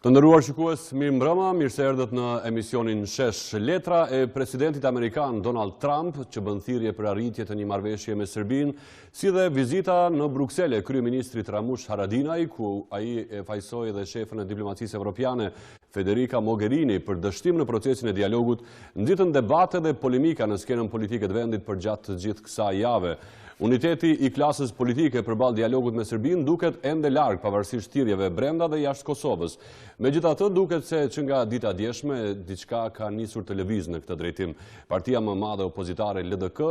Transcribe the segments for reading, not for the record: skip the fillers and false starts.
Të nderuar shikues, mirëmbrëma, mirë se erdhët në emisionin SHESH. Letra e presidentit amerikan Donald Trump, që bën thirrje për arritje të një marrëveshje me Serbinë, si dhe vizita në Bruksele e kryeministrit Ramush Haradinaj, ku ai e fajsoi dhe shefën e diplomacisë evropiane Federica Mogherini për dështim në procesin e dialogut, nxitën debate dhe polemika në skenën politike të vendit për gjatë të gjithë kësaj jave. Uniteti i klasës politike përballë dialogut me Serbinë duket ende larg pavarësisht thirrjeve brenda dhe jashtë Kosovës. Megjithatë, duket se që nga dita djeshme diçka ka nisur të lëvizë në këtë drejtim. Partia më e madhe opozitare LDK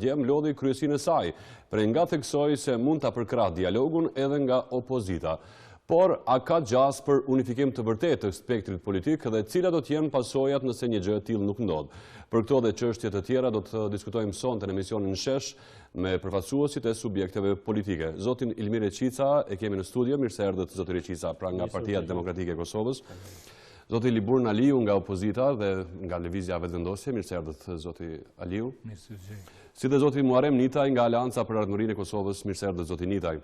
djem lodhi kryesinë e saj, prej nga theksoi se mund ta përkrahë dialogun edhe nga opozita. Por, a ka gjas për unifikim të vërtet të spektrit politik dhe cilat do t'jenë pasojat nëse një gjë e tillë nuk ndodh. Për këto dhe çështje të tjera do të diskutojmë sonte në emisionin SHESH me përfaqësuesit e subjekteve politike. Zotin Ilmir Reqica e kemi në studio, mirë se erdhët zoti Reqica, pra nga Partia Demokratike e Kosovës. Zoti Liburn Aliu nga opozita dhe nga Lëvizja Vetëvendosje, mirë se erdhët zoti Aliu. Si dhe zoti Muharrem Nitaj nga Aleanca për Ardhmërinë e Kosovës, mirë se erdhët zoti Nitaj.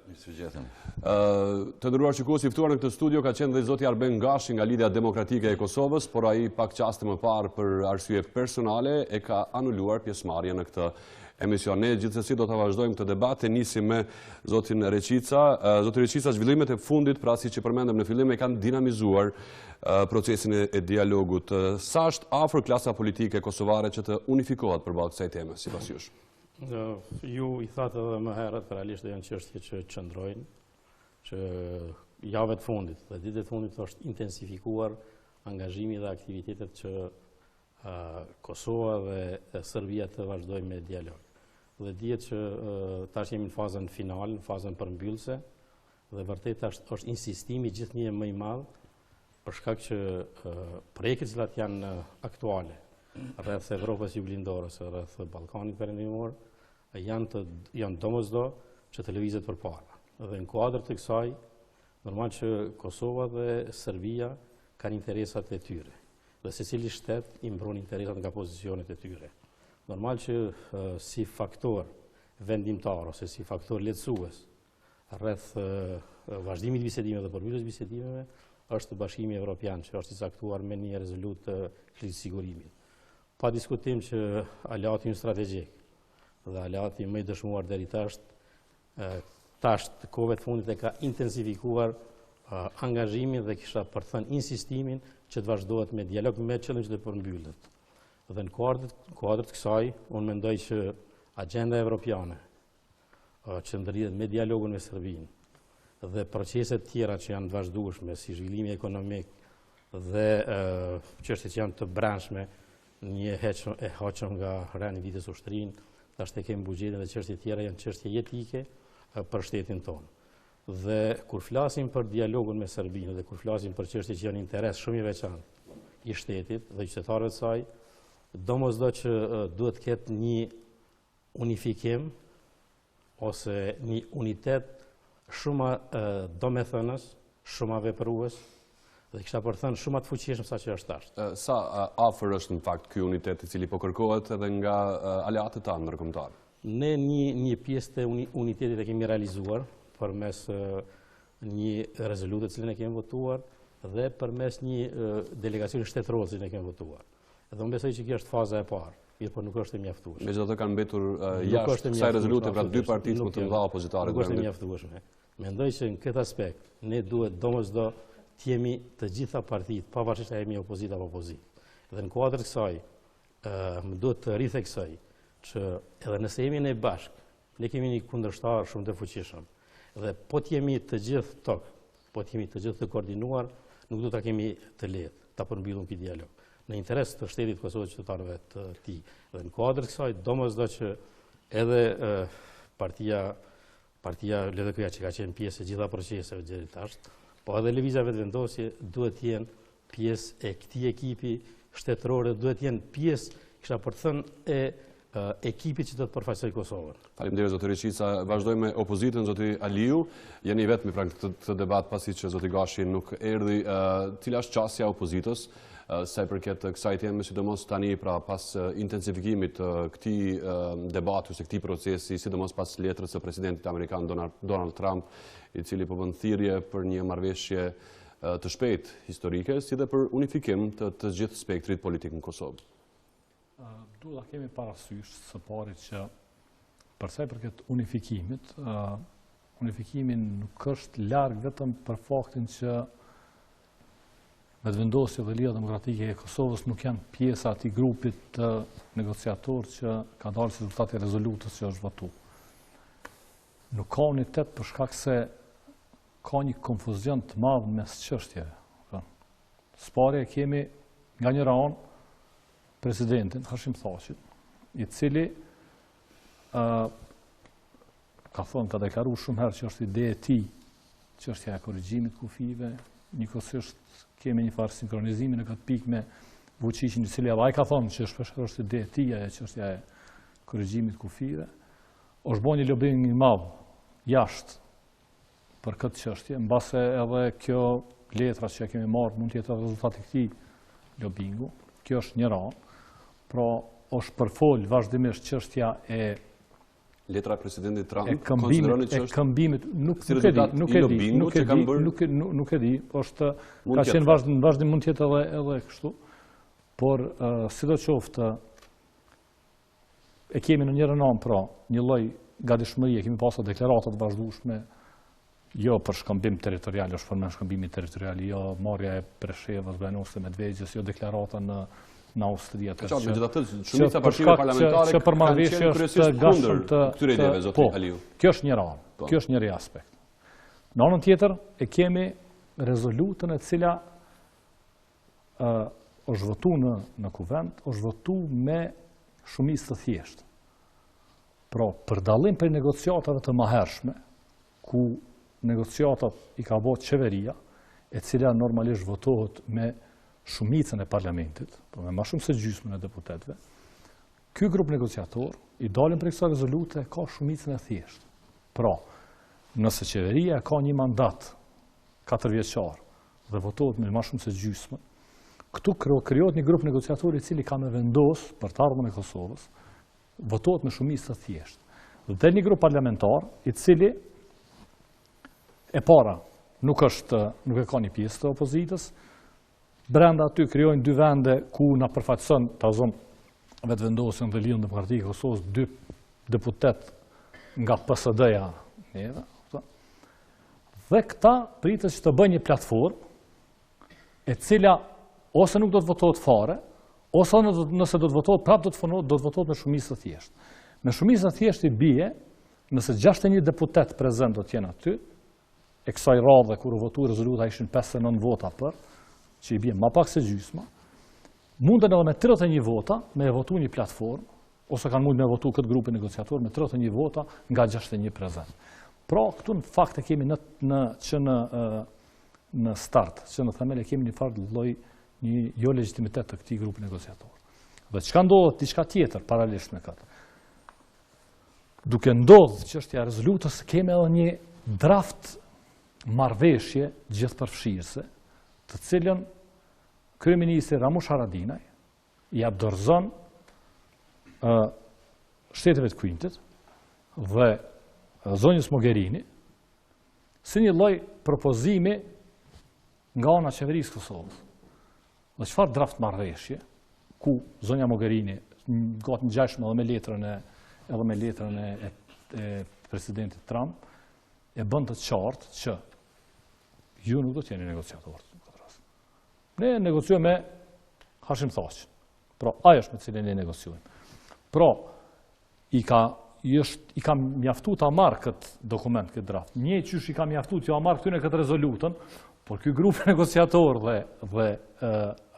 Të nderuar shikues, i ftuar në këtë studio ka qenë dhe zoti Arben Gashi nga Lidhja Demokratike e Kosovës, por ai pak qaste më parë për arsye personale e ka anuluar pjesëmarrjen në këtë emision. Ne gjithsesi do të vazhdojmë këtë debat, e nisim me zotin Reqica. Zoti Reqica, zhvillimet e fundit, pra siç e përmendëm në fillim, e kanë dinamizuar procesin e dialogut. Sa është afër klasa politike kosovare që të unifikohet përballë kësaj teme, sipas jush? Ju i thatë edhe më herët, realisht janë çështje që qëndrojnë, që javët fundit dhe ditët fundit është intensifikuar angazhimi dhe aktivitetet që Kosova dhe Serbia të vazhdojnë me dialog. Dhe dihet që tash jemi në fazën finale, në fazën përmbyllëse, dhe vërtet është insistimi gjithnjë më i madh për shkak që projektet që janë aktuale rreth Evropës juglindore ose rreth Ballkanit Perëndimor janë domosdo që të lëvizet përpara. Dhe në kuadër të kësaj, normal që Kosova dhe Serbia kanë interesat e tyre. Dhe secili shtet i mbron interesat nga pozicionet e tyre. Normal që si faktor vendimtar ose si faktor lehtësues rreth vazhdimit të bisedimeve dhe përmbylljes së bisedimeve është Bashkimi Evropian, që është i caktuar me një rezolut të Këshillit të Sigurimit. Pa diskutim që aleati strategjik dhe aleati më i dëshmuar deri tash të kohëve të fundit e ka intensifikuar angazhimin dhe kisha për thënë insistimin që të vazhdohet me dialog me qëllim që të përmbyllet. Dhe në kuadër të kësaj, unë mendoj që agenda evropiane që ndërlidhet me dialogun me Serbinë dhe proceset tjera që janë të vazhdueshme, si zhvillimi ekonomik dhe çështjet që janë të brendshme, një e hoqëm nga rënë vitës ushtrinë, tash kemi buxhetin dhe çështjet tjera janë çështje jetike për shtetin tonë. Dhe kur flasim për dialogun me Serbinë dhe kur flasim për çështje që janë interes shumë i veçantë i shtetit dhe qytetarëve të saj, domosdo që duhet të ketë një unifikim ose një unitet shumë domethënës, shumë veprues dhe kisha për thënë shumë të fuqishëm sa që është tash. Sa afër është në fakt ky unitet i cili po kërkohet edhe nga aleatët tanë ndërkombëtar? Ne një pjesë të unitetit e kemi realizuar përmes një rezolutë të cilën e kemi votuar dhe përmes një delegacioni shtetëror që ne kemi votuar. Dhe unë besoj që kjo është faza e parë, por nuk është e mjaftueshme. Megjithatë kanë mbetur jashtë kësaj rezolute pra dy partitë më të mëdha opozitare. Nuk është e mjaftueshme. Mendoj që në këtë aspekt ne duhet domosdo të jemi të gjitha partitë, pavarësisht a jemi opozitë apo pozitë. Dhe në kuadër të kësaj, më duhet të ritheksoj që edhe nëse jemi ne bashkë, ne kemi një kundërshtar shumë të fuqishëm. Dhe po të jemi të gjithë tokë, po të jemi të gjithë të koordinuar, nuk do ta kemi të lehtë ta përmbyllum këtë dialog në interes të shtetit Kosovës qytetarëve të tij. Dhe në kuadër të kësaj, domosdo që edhe partia LDK-ja që ka qenë pjesë e gjitha proceseve deri tash, po edhe Lëvizja Vetëvendosje duhet të jenë pjesë e këtij ekipi shtetëror, duhet të jenë pjesë, kisha për të thënë, e ekipit që do të përfaqësojë Kosovën. Faleminderit zoti Reqica. Vazhdojmë me opozitën, zoti Aliu. Jeni vetëm pra këtë debat pasi që zoti Gashi nuk erdhi. Cila është qasja e opozitës sa i përket kësaj teme, sidomos tani pra pas intensifikimit të këtij debati ose këtij procesi, sidomos pas letrës së presidentit amerikan Donald Trump, i cili po bën thirrje për një marrëveshje të shpejt historike, si dhe për unifikim të gjithë spektrit politik në Kosovë. Duhet ta kemi parasysh së pari që përsa i përket unifikimit, unifikimin nuk është larg vetëm për faktin që Vetëvendosja dhe Liga Demokratike e Kosovës nuk janë pjesa atij grupit të negociator që ka dalë si rezultati i rezolutës që është votuar. Nuk ka unitet për shkak se ka një konfuzion të madh mes çështjeve. Së kemi nga njëra anë presidentin Hashim Thaqin, i cili ka deklaruar shumë herë që është ide e tij çështja e korrigjimit kufive, njëkohësisht kemi një farë sinkronizimi në këtë pikë me Vučićin, i cili ai ka thonë që është ide e tij ajo çështja e korrigjimit kufive. Është bërë një lobing i madh jashtë për këtë çështje, mbase edhe kjo letra që kemi marrë mund të jetë rezultati i këtij lobingu. Kjo është një ranë. Pra, është përfol vazhdimisht çështja e letra e presidentit Trump konsideroni që është këmbimit, nuk e di, është ka qenë vazhdim mund të jetë edhe kështu, por sidoqoftë e kemi në njërin anë pra një lloj gatishmërie, kemi pasur deklarata të vazhdueshme jo për shkëmbim territorial, është formë shkëmbimi territorial, jo marrja e Preshevës, Banosë, Medvegjës, jo deklarata në Austri atë. Megjithatë, shumica partive parlamentare që për marrëveshje është gatshëm të këtyre ideve, zoti Aliu. Kjo është një ranë, kjo është një aspekt. Në anën tjetër e kemi rezolutën e cila është votuar në kuvent, është votuar me shumicë të thjeshtë. Pra, për dallim prej negociatave të mëhershme, ku negociatat i ka bërë qeveria, e cila normalisht votohet me shumicën e parlamentit, por me më shumë se gjysmën e deputetëve, ky grup negociator i dalin prej kësaj rezolute ka shumicën e thjeshtë. Pra, nëse qeveria ka një mandat 4 vjeçar dhe votohet me më shumë se gjysmën, këtu krijohet një grup negociator i cili ka me vendos për të ardhmen e Kosovës, votohet me shumicë të thjeshtë. Dhe një grup parlamentar i cili e para nuk e ka një pjesë të opozitës, brenda aty krijojnë 2 vende ku na përfaqëson Vetëvendosjen dhe Ligën Demokratike e Kosovës 2 deputet nga PSD-ja neve. Dhe këta pritet që të bëjnë një platformë e cila ose nuk do të votohet fare, ose nëse do të votohet prapë do të votohet me shumicë të thjeshtë. Me shumicë të thjeshtë i bie, nëse 61 deputet prezent do të jenë aty, e kësaj radhe kur u votua rezoluta ishin 59 vota për, që i bie më pak se gjysma, munden edhe me 31 vota me e votu një platformë, ose kanë mund me votu këtë grupin negociator me 31 vota nga 61 prezent. Pra, këtu në fakt e kemi në start, që në themel e kemi një farë lloj një jo legitimitet të këtij grupi negociator. Dhe çka ndodhet diçka tjetër paralelisht me këtë. Duke ndodhur çështja e rezolutës, kemi edhe një draft marrëveshje gjithëpërfshirëse, të cilën kryeministri Ramush Haradinaj i dorëzon shteteve të Kvintit dhe zonjës Mogherini si një lloj propozimi nga ana e qeverisë Kosovës. Dhe çfarë draft marrëveshje ku zonja Mogherini gati ngjashme edhe me letrën e presidentit Trump e bën të qartë që ju nuk do të jeni negociatorë. Ne negociojmë me Hashim Thaqin. Pra, ai është me cilin ne negociojmë. Pra, i ka mjaftuar ta marrë këtë dokument, këtë draft. Një qysh i ka mjaftuar t'ja marrë këtyne këtë rezolutën, por ky grup negociator dhe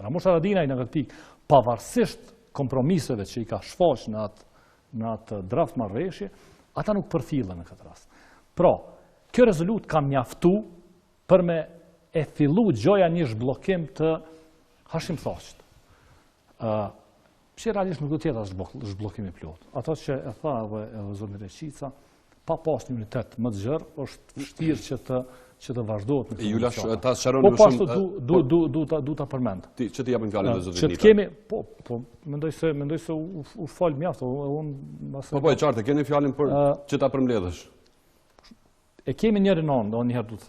Ramush Haradinaj në këtë pikë, pavarësisht kompromiseve që i ka shfaq në atë draft marrëveshje, ata nuk përfillen në këtë rast. Pra, kjo rezolut ka mjaftuar për me e fillu gjoja një zhbllokim të Hashim Thaqit. Që realisht nuk do të jetë zhbllokimi plot. Ato që e tha edhe zoti Reqica, pa pas një unitet më të gjerë, është vështirë që të vazhdohet me këtë. Julash, ta sqaroni më shumë. Du ta përmend. Ti që të japim fjalën me zotin Nita. Që të kemi, po mendoj se u fal mjaft, Po e qartë, keni fjalën për që ta përmbledhësh. E kemi njërin anë, do njëherë du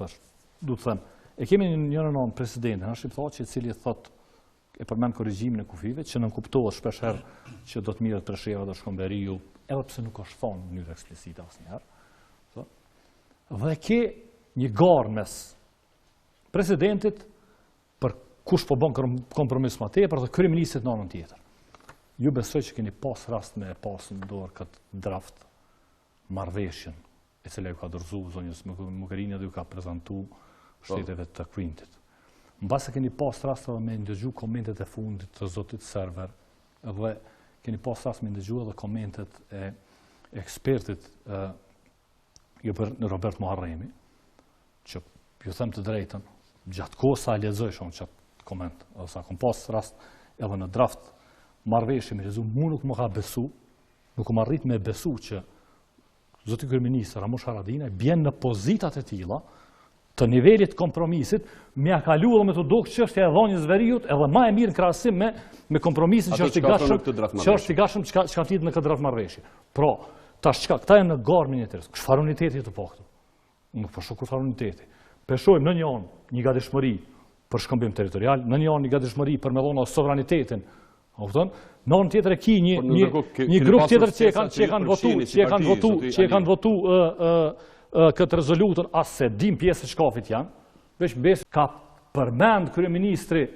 të them. E kemi një nënon presidentin, në shqiptar që i cili thot e përmend korrigjimin e kufive, që nënkuptohet shpeshherë që do të mirët Tresheva dhe Shkomberiu, edhe pse nuk është thonë në mënyrë eksplicite asnjëherë. Dhe ke një garë mes presidentit për kush po bën kompromis më tepër dhe kryeministit në anën tjetër. Ju besoj që keni pas rast me pas në dorë këtë draft marrëveshjen e cila ju ka dorëzuar zonjës Mogherini dhe ju ka prezantuar shteteve të Quintit. Mbase keni pas rast edhe me ndëgju komentet e fundit të zotit Server, dhe keni pas rast me ndëgju edhe komentet e ekspertit Robert Muharremi, që ju them të drejtën, gjatë kohës sa lexoj shumë çat koment, ose sa kom pas rast edhe në draft marrëveshje me lezu, mu nuk më ka besu, nuk më arrit me besu që zoti kryeminist Ramush Haradinaj bjen në pozitat e tilla të nivelit kompromisit, me a kalu dhe me të dokë çështja e dhënies veriut, edhe më e mirë në krahasim me kompromisin që është i gatshëm çka flitet në këtë draft marrëveshje. Pra, tash çka, këta janë në garë me një tjetër. Çfarë uniteti të po këtu? Nuk po shoh çfarë uniteti. Peshojmë në një anë një gatishmëri për shkëmbim territorial, në një anë një gatishmëri për me dhënë sovranitetin. Kupton? Në anën tjetër e ki një grup tjetër që e kanë votuar këtë rezolutën, as se dim pjesë e shkafit janë, veç besë ka përmend kryeministri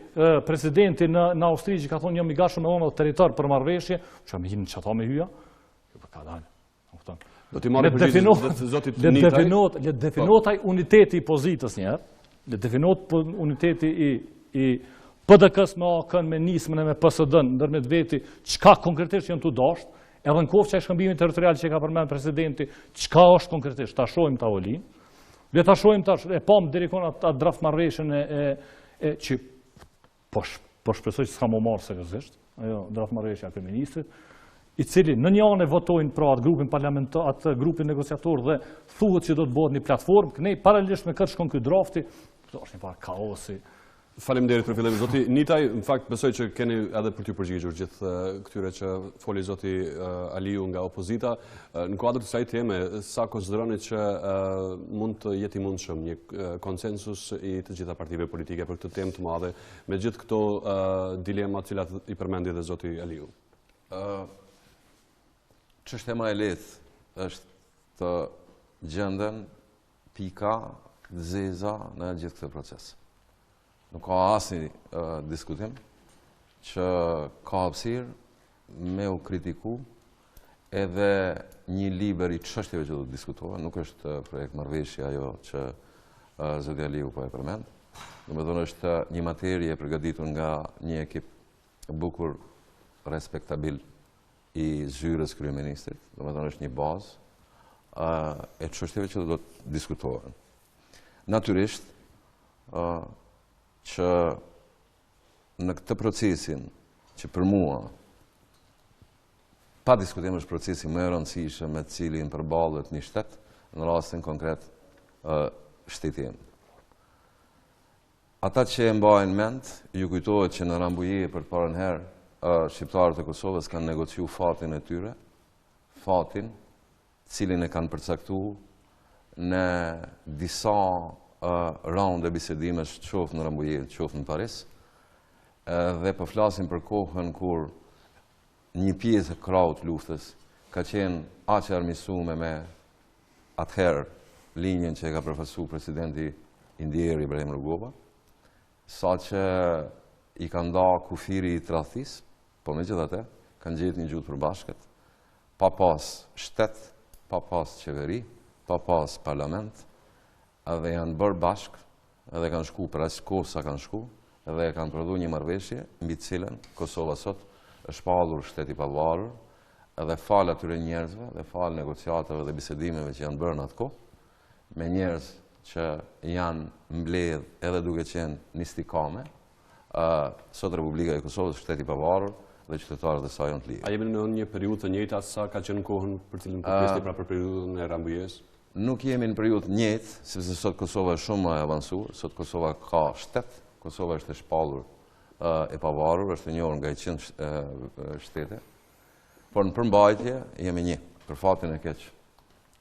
presidenti në Austri që ka thonë jam i gatshëm me onë dhe territor për marrëveshje, që me hinë çata me hyja, ka dalë. Do t'i marrë përgjigjen zotit Nitaj. Le definotaj uniteti i pozitës njerë, le definot uniteti i PDK-s me AK-n, me nismën e me PSD-n, ndërmjet veti, çka konkretisht janë tu dashur, edhe në kofë që e shkëmbimit territorial që ka përmend presidenti, çka është konkretisht, ta shohim tavolin, le ta shohim tash, e pam deri kon atë draft marrëveshjen që po shpresoj që s'ka më marrë seriozisht, ajo draft marrëveshja e kryeministrit, i cili në një anë votojnë pra atë grupin parlamentar, atë grupin negociator dhe thuhet që do të bëhet një platformë, ne paralelisht me këtë shkon ky drafti, është një farë kaosi. Faleminderit për fillim, zoti Nitaj, në fakt besoj që keni edhe për ty përgjigjur gjithë këtyre që foli zoti Aliu nga opozita. Në kuadër të kësaj teme, sa konsideroni që mund të jetë i mundshëm një konsensus i të gjitha partive politike për këtë temë të madhe, me gjithë këto dilema të cilat i përmendi dhe zoti Aliu? Çështja më e lehtë është të gjenden pika të zeza në gjithë këtë proces. Nuk ka asnjë diskutim që ka hapësirë me u kritiku edhe një liber i çështjeve që do të diskutohen, nuk është projekt marrëveshje ajo që zoti Aliu po e përmend. Domethënë është një materie e përgatitur nga një ekip bukur, respektabil i zyrës kryeministrit. Domethënë është një bazë e çështjeve që do të diskutohen. Natyrisht që në këtë procesin që për mua pa diskutim është procesi më i rëndësishëm me të cilin përballet një shtet, në rastin konkret shteti im. Ata që e mbajnë mend, ju kujtohet që në Rambuje për të parën herë shqiptarët e Kosovës kanë negociu fatin e tyre, fatin cilin e kanë përcaktuar në disa raunde bisedimesh qoftë në Rambuje, qoftë në Paris, dhe po flasim për kohën kur një pjesë e krahut luftës ka qenë aq e armiqësuar me atëherë linjën që e ka përfaqësuar presidenti indjeri Ibrahim Rugova, saqë i ka nda kufiri i tradhtis, po megjithatë kanë gjetur një gjuhë përbashkët, pa pas shtet, pa pas qeveri, pa pas parlament, edhe janë bërë bashkë, edhe kanë shku për aq kohë sa kanë shku, edhe kanë prodhuar një marrëveshje mbi të cilën Kosova sot është pallur shteti i pavarur, edhe falë atyre njerëzve, dhe falë negociatave dhe bisedimeve që janë bërë në atë kohë, me njerëz që janë mbledh edhe duke qenë nistikame, sot Republika e Kosovës është shteti i pavarur dhe qytetarët e saj janë të lirë. A jemi në një periudhë të njëjtë sa ka qenë kohën për cilën përpjesni pra për periudhën e Rambujes? Nuk jemi në periudhë të njëjtë, sepse sot Kosova është shumë më e avancuar, sot Kosova ka shtet, Kosova është e shpallur e pavarur, është e njohur nga 100 shtete. Por në përmbajtje jemi një. Për fatin e keq,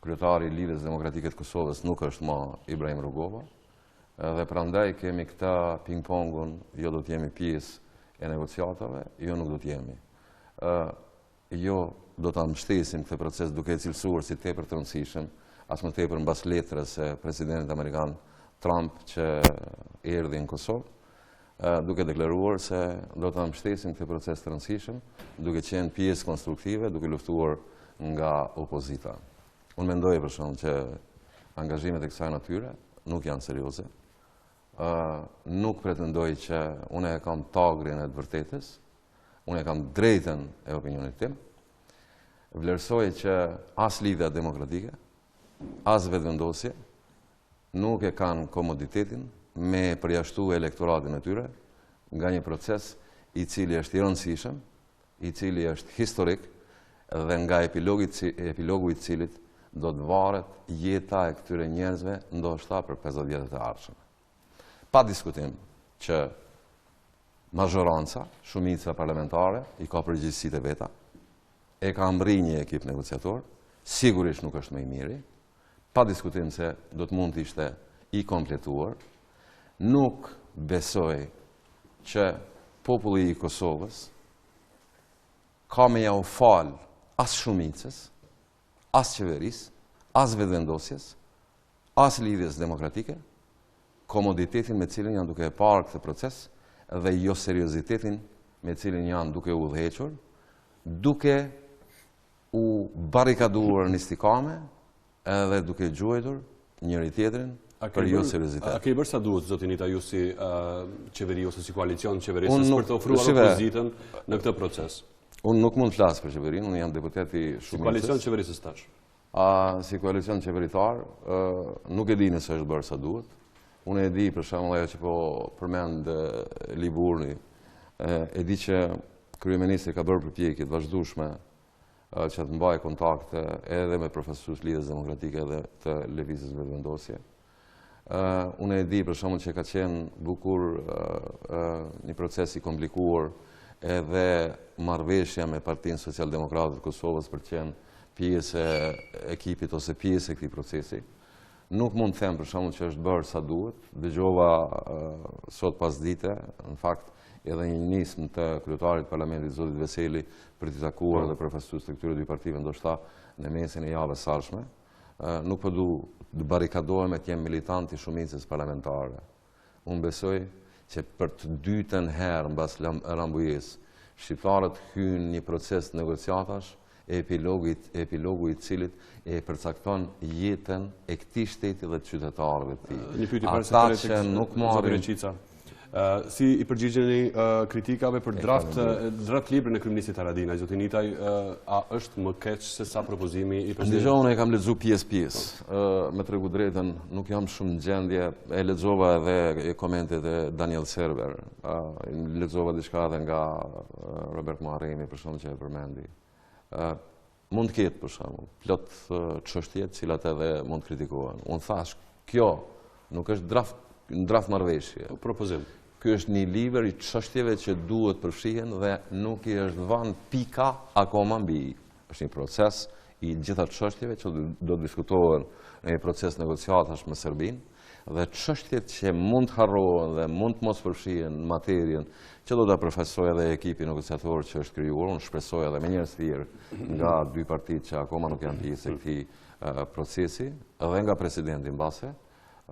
kryetari i Lidhjes Demokratike të Kosovës nuk është më Ibrahim Rugova, Dhe prandaj kemi këta ping-pongun, jo do t'jemi pjesë e negociatave, jo nuk do t'jemi. Jo do t'a mbështesim këtë proces duke cilësuar si tepër të rëndësishëm, as më tepër mbas letrës e presidentit amerikan Trump që erdhi në Kosovë, duke deklaruar se do t'a mbështesim këtë proces të rëndësishëm, duke qenë pjesë konstruktive, duke luftuar nga opozita. Unë mendoj për shkak që angazhimet e kësaj natyre nuk janë serioze. Nuk pretendoj që unë e kam tagrin e të vërtetës, unë e kam drejten e opinionit tim. Vlerësoj që as lidhja demokratike, as vetëvendosje nuk e kanë komoditetin me përjashtu elektoratin e tyre nga një proces i cili është i rëndësishëm, i cili është historik dhe nga epilogu i cilit do të varet jeta e këtyre njerëzve ndoshta për 50 vjetët e ardhshëm. Pa diskutim që mazhoranca, shumica parlamentare, i ka përgjegjësitë e veta, e ka mbri një ekip negociator, sigurisht nuk është më i miri, pa diskutim se do të mund të ishte i kompletuar, nuk besoj që populli i Kosovës ka me ja u falë as shumicës, as qeverisë, as vetëvendosjes, as lidhjes demokratike, komoditetin me cilin janë duke e parë këtë proces dhe jo seriozitetin me cilin janë duke u udhëhequr, duke u barikaduar në istikame edhe duke gjuajtur njëri tjetrin për jo seriozitet. A ke bërë sa duhet, zotin Ita, ju si qeveri ose si koalicion qeverisës për të ofruar opozitën në këtë proces? Unë nuk mund të flasë për qeverinë, unë jam deputeti shumicës. Si koalicion qeverisës tash? Si koalicion qeveritar, nuk e di nëse është bërë sa duhet. Unë e di, për shembull ajo që po përmend Liburni, e di që kryeministri ka bërë përpjekje të vazhdueshme që të mbajë kontakte edhe me profesorët lidhjes demokratike dhe të lëvizjes vetëvendosje. Unë e di, për shembull, që ka qenë bukur një proces i komplikuar edhe marrëveshja me Partinë Socialdemokratë të Kosovës për të qenë pjesë e ekipit ose pjesë e këtij procesi. Nuk mund të them për shembull që është bërë sa duhet. Dëgjova sot pasdite, në fakt edhe një nismë të kryetarit të parlamentit zotit Veseli për t'i takuar dhe përfaqësues të këtyre dy partive ndoshta në mesin e javës së ardhshme. Nuk po du të barikadohem e të jem militant i shumicës parlamentare. Unë besoj që për të dytën herë mbas Rambujës, shqiptarët hynë një proces negociatash epilogu i cilit e përcakton jetën e këtij shteti dhe të qytetarëve të tij. Një pyetje para ata që nuk marrin. Si i përgjigjeni kritikave për draft librin e kryeministit Haradinaj, zotin Itaj, a është më keq se sa propozimi i presidentit? Ndëgjoj, unë e kam lexuar pjesë. Me tregu drejtën, nuk jam shumë në gjendje. E lexova edhe komentet e Daniel Server. Lexova diçka edhe nga Robert Muharremi, për shkak që e përmendi. Mund të ketë, për shembull, plot çështje të cilat edhe mund të kritikohen. Unë thash, kjo nuk është draft marrëveshje. Propozim. Ky është një libër i çështjeve që duhet përfshihen dhe nuk i është vënë pika akoma mbi. Është një proces i gjitha çështjeve që do të diskutohen në një proces negociatash me Serbinë dhe çështjet që mund të harrohen dhe mund të mos përfshihen në materien që do ta përfaqësojë edhe ekipi negociator që është krijuar, unë shpresoj edhe me njerëz të tjerë nga dy partitë që akoma nuk janë pjesë e këtij procesi dhe nga presidenti mbase,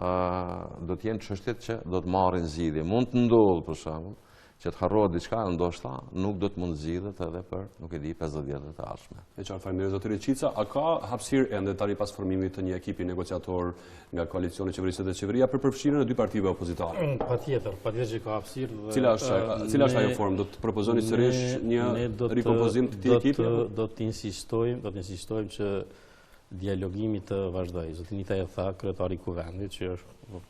do të jenë çështjet që do të marrin zgjidhje. Mund të ndodhë për shembull që të harrohet diçka, ndoshta nuk do të mund zgjidhet edhe për, nuk e di, 50 vjetët e ardhshme. E qartë, faleminderit zotëri Qica. A ka hapësirë ende tani pas formimit të një ekipi negociator nga koalicioni qeverisë dhe qeveria për përfshirjen e dy partive opozitare? Patjetër që ka hapësirë. Cila është ajo formë? Do të propozoni sërish një rikompozim të këtij ekipi? Do të insistojmë që dialogimi të vazhdojë. Zotin Ita e tha, kryetari i kuvendit, që është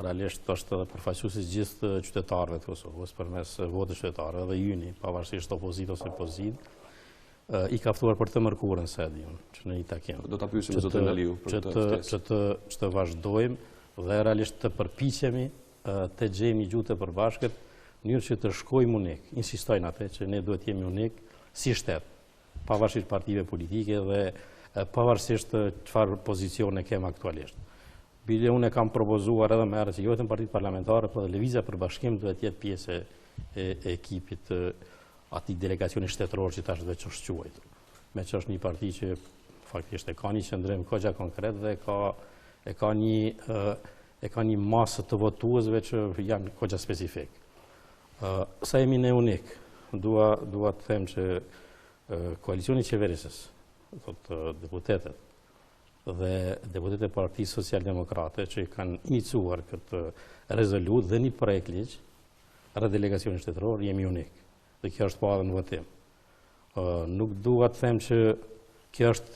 realisht është përfaqësuesi i gjithë qytetarëve të Kosovës përmes votës qytetarëve dhe jyni, pavarësisht opozitë ose pozitë, i ka ftuar për të mërkurën se diun, që ne i takojmë. Do ta pyesim zotin Aliu për që të vazhdojmë dhe realisht të përpiqemi të gjejmë një gjuhë të përbashkët në mënyrë që të shkojmë unik. Insistojnë atë që ne duhet jemi unik si shtet, pavarësisht partive politike dhe pavarësisht çfarë pozicione kemi aktualisht. Bile unë e kam propozuar edhe më herët që jo vetëm partitë parlamentare, por dhe lëvizja për bashkim duhet jetë pjesë e ekipit atij delegacioni shtetëror që tash veç është quajtur. Me që është një parti që faktikisht e ka një qëndrim kogja konkret dhe e ka një masë të votuesve që janë kogja specifik. Sa jemi ne unik, dua të them që koalicioni qeverisës, deputetet dhe deputetet e Partisë Socialdemokrate që kanë iniciuar këtë rezolut dhe një projekt ligj rreth delegacionit shtetëror, jemi unik. Dhe kjo është pa edhe në votim. Nuk dua të them që kjo është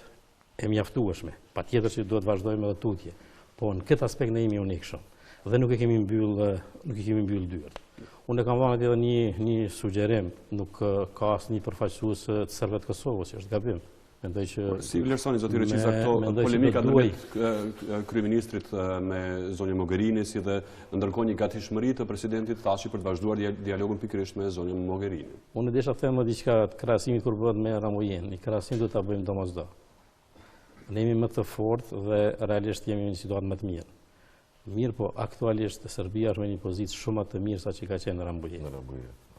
e mjaftueshme. Patjetër që duhet vazhdojmë edhe tutje. Po në këtë aspekt ne jemi unik shumë. Dhe nuk e kemi mbyll dyert. Unë e kam vënë edhe një sugjerim, nuk ka asnjë përfaqësues të serbëve të Kosovës, që është gabim. Mendoj që si vlerësoni zoti Reqica këto polemikat ndërmjet kryeministrit me zonjën Mogherini si dhe ndërkohë një gatishmëri të presidentit Tashi për të vazhduar dialogun pikërisht me zonjën Mogherini. Unë desha të them diçka të krahasimit kur bëhet me Ramujen. Një krahasim duhet ta bëjmë domosdo. Ne jemi më të fortë dhe realisht jemi në një situatë më të mirë. Mirë, po aktualisht Serbia është në një pozitë shumë më të mirë sa që ka qenë Rambuji.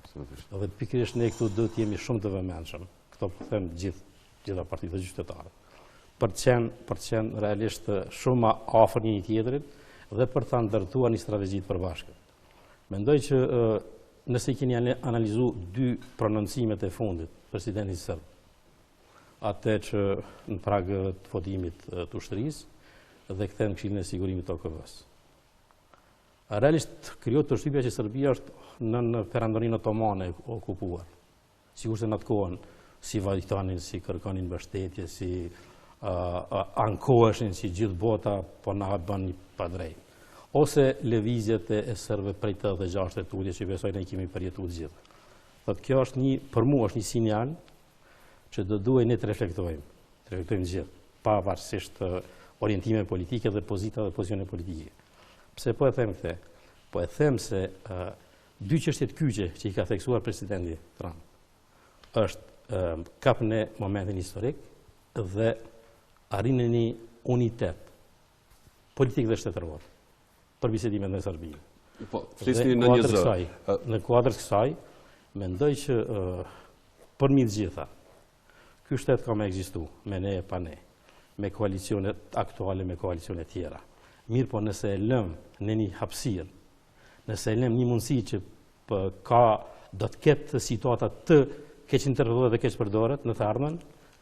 Absolutisht. Dhe pikërisht ne këtu duhet të jemi shumë të vëmendshëm. Këto po them gjitha partitë dhe qytetarët. Për të qenë realisht shumë më afër një tjetrit dhe për ta ndërtuar një strategji të përbashkët. Mendoj që nëse i keni analizuar dy prononcimet e fundit presidentit serb, atë që në prag të votimit të ushtrisë dhe këtë në Këshillin e Sigurimit të OKB-s. Realisht krijohet përshtypja që Serbia është në perandorinë otomane okupuar. Sigurisht në atë kohën si vajtanin, si kërkonin mbështetje, si ankoheshin, si gjithë bota, po na bën një padrejt. Ose lëvizjet e serbëve prej 86 tutje që besoj ne kemi përjetuar të gjithë. Thotë kjo është për mua është një sinjal që duhet ne të reflektojmë gjithë, pavarësisht orientime politike dhe pozita dhe pozicione politike. Pse po e them këtë? Po e them se dy çështjet kyçe që i ka theksuar presidenti Trump është kap në momentin historik dhe arrin një unitet politik dhe shtetëror për bisedimet me Serbinë. Po, flisni në një zë. Në kuadër kësaj, mendoj që për mi të gjitha, ky shtet ka me ekzistu, me ne e pa ne, me koalicionet aktuale, me koalicionet tjera. Mirë po nëse e lëm në një hapësirë, nëse e lëm një mundësi që do të ketë situata të keq interpretohet dhe keq përdoret në të ardhmen,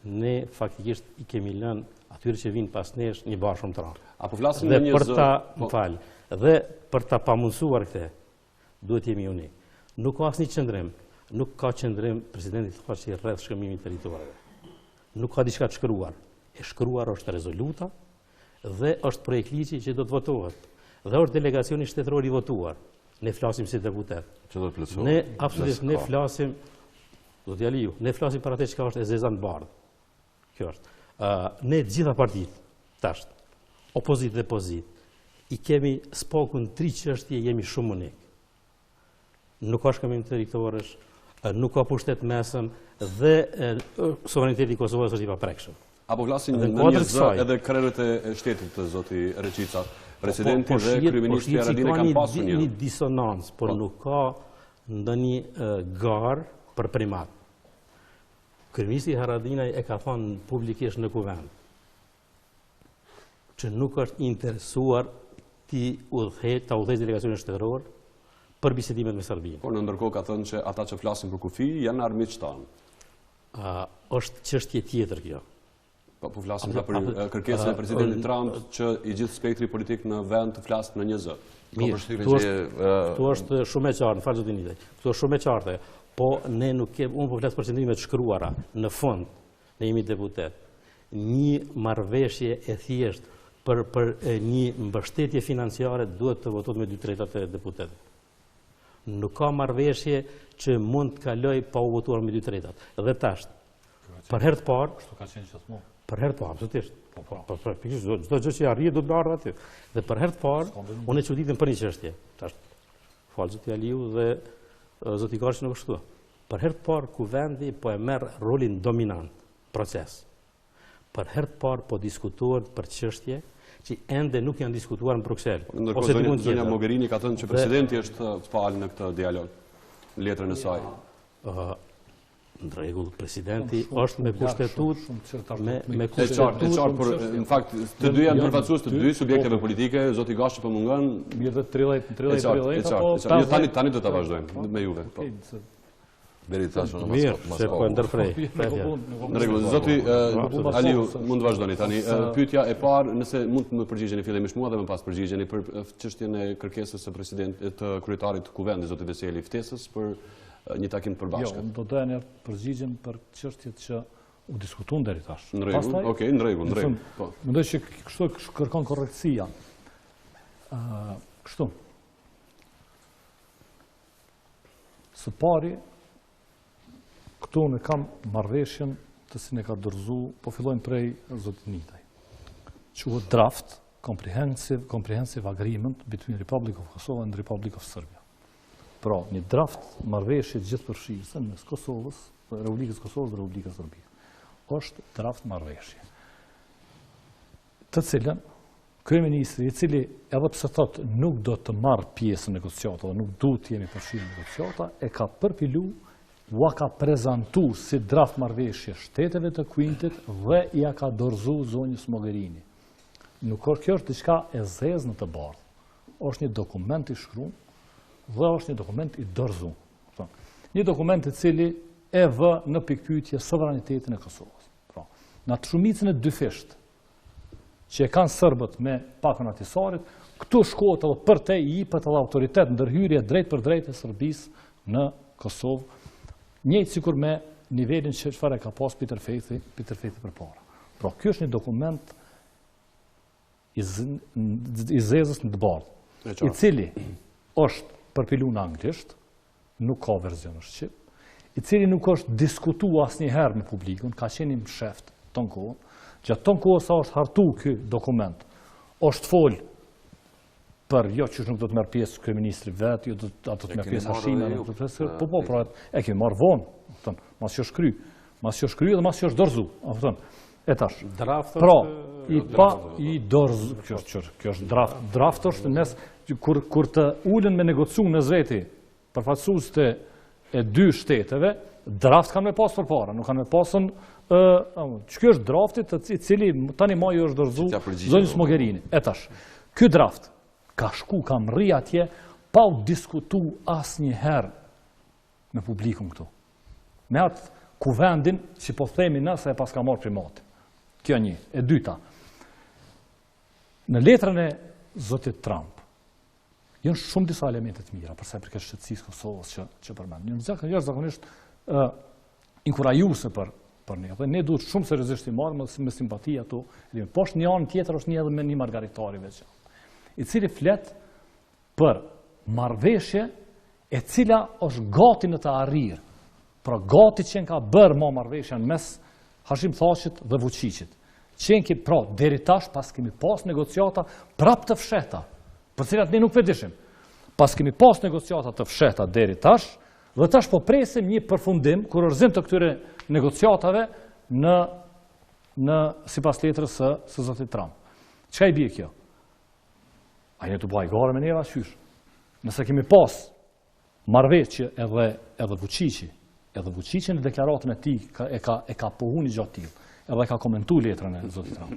ne faktikisht i kemi lënë atyre që vinë pas nesh një barë shumë të rëndë. Apo flasim në një zë. Dhe për ta pamundsuar këtë, duhet jemi unik. Nuk ka asnjë qëndrim, nuk ka qëndrim presidenti thotë që rreth shkëmbimit territorëve. Nuk ka diçka të shkruar. E shkruar është rezoluta dhe është projekt ligji që do të votohet. Dhe është delegacioni shtetëror i votuar. Ne flasim si deputet. Që do të plotësohet. Ne absolutisht ne flasim ne flasim për atë që është e zezan bardhë. Kjo është. Ne gjitha partitë, tash, opozit dhe pozit, i kemi spokun 3 çështje, jemi shumë unik. Nuk ka shkëmbim territorësh, nuk ka pushtet mesëm dhe sovraniteti i Kosovës është i paprekshëm. Apo flasin në një zë edhe krerët e shtetit të zoti Reqica. Presidenti dhe kryeministri Haradinaj kanë pasur një disonancë, por nuk ka ndonjë garë për primat. Kryeministri Haradinaj e ka thënë publikisht në kuvend që nuk është interesuar ta udhëhej delegacionin shtetëror për bisedimet me Serbinë. Por në ndërkohë ka thënë që ata që flasin për kufi janë armiq tanë. Është çështje tjetër kjo. Po flasim për kërkesën e presidentit Trump që i gjithë spektri politik në vend të flasë në një zë. Këtu është shumë e qartë, në fakt zotin Nidaj. Këtu është shumë e qartë, po ne nuk kemi, unë po flas për qëndrimet të shkruara, në fund, ne jemi deputet. Një marrëveshje e thjesht për një mbështetje financiare duhet të votohet me 2/3 e deputetëve. Nuk ka marrëveshje që mund të kaloj pa u votuar me 2/3. Dhe tash, për herë të parë, absolutisht. Çdo gjë që arrijë do të ardhë aty. Dhe për herë të parë, unë e çuditëm për një çështje. Tash, falë zoti Aliu dhe zoti Karshi nuk është këtu. Për herë të parë kuvendi po e merr rolin dominant proces. Për herë të parë po diskutohet për çështje që ende nuk janë diskutuar në Bruksel. Ndërkohë zonja Mogherini ka thënë që presidenti është fal në këtë dialog, në letrën e saj. Në rregull, presidenti është me kushtetut, me E qartë, por në fakt të dy janë përfaqësues të dy subjekteve politike, zoti Gashi po mungon. Mirë dhe 30, Tani do ta vazhdojmë me juve. mirë, se po ndërprej. Në rregull, zoti Aliu, mund të vazhdoni tani. Pyetja e parë, nëse mund të më përgjigjeni fillimisht mua dhe më pas përgjigjeni për çështjen e kërkesës së presidentit të kryetarit të kuvendit zoti Veseli ftesës për një takim të përbashkët. Jo, do doja një përgjigjen për çështjet që u diskutuan deri tash. Në rregull, okej, në rregull. Po. Mendoj që kështu kërkon korrektësia. Kështu. Së pari, këtu në kam marrëveshjen të si ne ka dorëzu, po fillojmë prej zotit Nitaj. Quhet draft comprehensive agreement between Republic of Kosovo and Republic of Serbia. Pra, një draft marrëveshje gjithëpërfshirëse mes Kosovës, Republikës Kosovës dhe Republikës Serbisë. Është draft marrëveshje. Të cilën kryeministri, i cili edhe pse thotë nuk do të marrë pjesë në negociata dhe nuk duhet të jemi përfshirë në negociata, e ka përpilu, ua ka prezantu si draft marrëveshje shteteve të Quintit dhe ja ka dorëzu zonjës Mogherini. Nuk është kjo është diçka e zezë në të bardhë. Është një dokument i shkruar dhe është një dokument i dorëzuar. Një dokument i cili e vë në pikpyetje sovranitetin e Kosovës. Pra, në atë shumicën e dyfisht që e kanë serbët me pakën atisarit, këtu shkohet edhe për te i jepet edhe autoritet ndërhyrje drejt për drejt e Serbisë në Kosovë, njëjtë sikur me nivelin që çfarë ka pas Peter Fethi përpara. Pra, ky është një dokument i zezës në të bardhë, i cili është përpilu në anglisht, nuk ka verzion në shqip, i cili nuk është diskutu asnjëherë me publikun, ka qenë i msheft ton kohën, gjatë ton kohës sa është hartu ky dokument, është fol për jo që nuk do të merr pjesë kryeministri vet, jo do të merr pjesë Hashimi, po pra e kemi marrë vonë, mas që është kry dhe mas që është dorëzu, e tash. Pra, i dorëzu, kjo është draft është nes kur të ulen me negociu në zveti përfaqësues të e dy shteteve, draft kanë me pas përpara, nuk kanë me pasën që kjo është draftit i cili tani maj është dorëzu zonjës Mogherini. E tash, ky draft ka shku, ka mri atje, pa u diskutu asnjëherë me publikun këtu. Me atë kuvendin që po themi nëse e pas ka marrë primati. Kjo një. E dyta, në letrën e zotit Trump, janë shumë disa elementet mira, përsa i përket shqetësisë Kosovës që përmend. Një jashtëzakonisht inkurajuese për ne. Dhe ne duhet shumë seriozisht i marrim me simpati ato. Po është një anë tjetër, është një edhe me një margaritari veçantë, i cili flet për marrëveshje e cila është gati në të arrirë. Pra gati që ka bërë marrëveshjen mes Hashim Thaqit dhe Vučićit. Që pra deri tash pas kemi pas negociata prap të fsheta, për cilat ne nuk vetishim. Pas kemi pas negociata të fsheta deri tash, dhe tash po presim një përfundim, kurorëzim të këtyre negociatave sipas letrës së zotit Trump. Çka i bie kjo? A jeni të bëj gare me neva qysh? Nëse kemi pas marrëveshje edhe Vučići në deklaratën e tij e ka pohu një gjatë tillë, edhe ka komentu letrën e zotit Trump,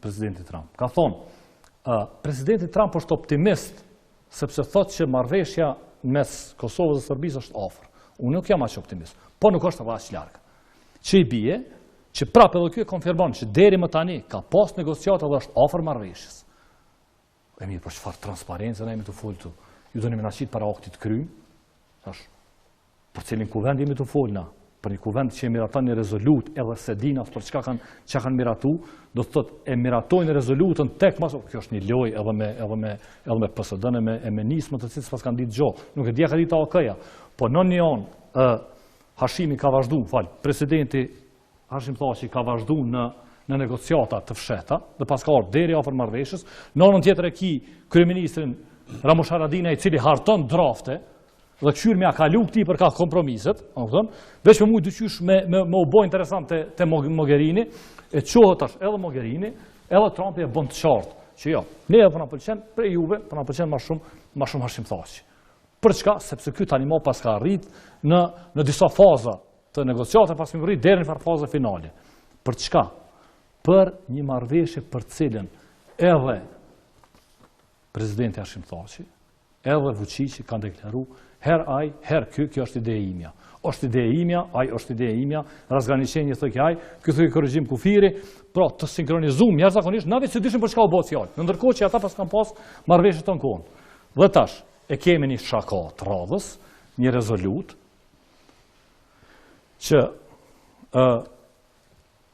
presidenti Trump. Ka thonë, presidenti Trump është optimist, sepse thotë që marrëveshja mes Kosovës dhe Serbisë është afër. Unë nuk jam aq optimist, po nuk është aq larg. Që i bie, që prapë edhe ky e konfirmon që deri më tani ka pas negociata dhe është afër marrëveshjes. E mirë, për çfarë transparencë ne jemi të folë tu? Ju doni më na qit para oktit krym? Tash, për cilin kuvend jemi të folna? Për një kuvend që e miraton një rezolut edhe se dina për çka kanë miratu, do të thotë e miratojnë rezolutën tek mas, kjo është një lojë edhe me PSD-n e me nismë të cilës pas kanë ditë gjo, nuk e dia ka ditë OK-ja, po në një anë Hashimi ka vazhdu, presidenti Hashim Thaçi ka vazhdu në negociata të fsheta, dhe pas ka orë deri afër marrëveshjes, në anën tjetër e ki kryeministrin Ramush Haradinaj, i cili harton drafte, dhe qyrë me a kalu këti për ka kompromiset, veç me mujtë dyqysh me u bo interesant të Mogherini, e qohët është edhe Mogherini, Edhe Trumpi e bën të qartë që jo, ne e përna pëlqen, për juve përna pëlqen ma shumë hashim thaqi. Për çka? Sepse ky tani mo pas ka arrit në disa faza të negociate, pas kemi rrit deri në faza finale. Për çka? Për një marrëveshje për cilën edhe presidenti Hashim Thaçi, edhe Vučići kanë deklaruar her ai, her ky, kjo është ideja imja. Është ideja imja, ai është ideja imja, razgraniqenje thëkë ai, ky thëkë korrigjim kufiri, pra të sinkronizuar jashtëzakonisht, na vetë që dishim për çka u bë fjalë. Ndërkohë që ata pas kanë pas marrëveshje të kohën. Dhe tash e kemi një shaka të radhës, një rezolut që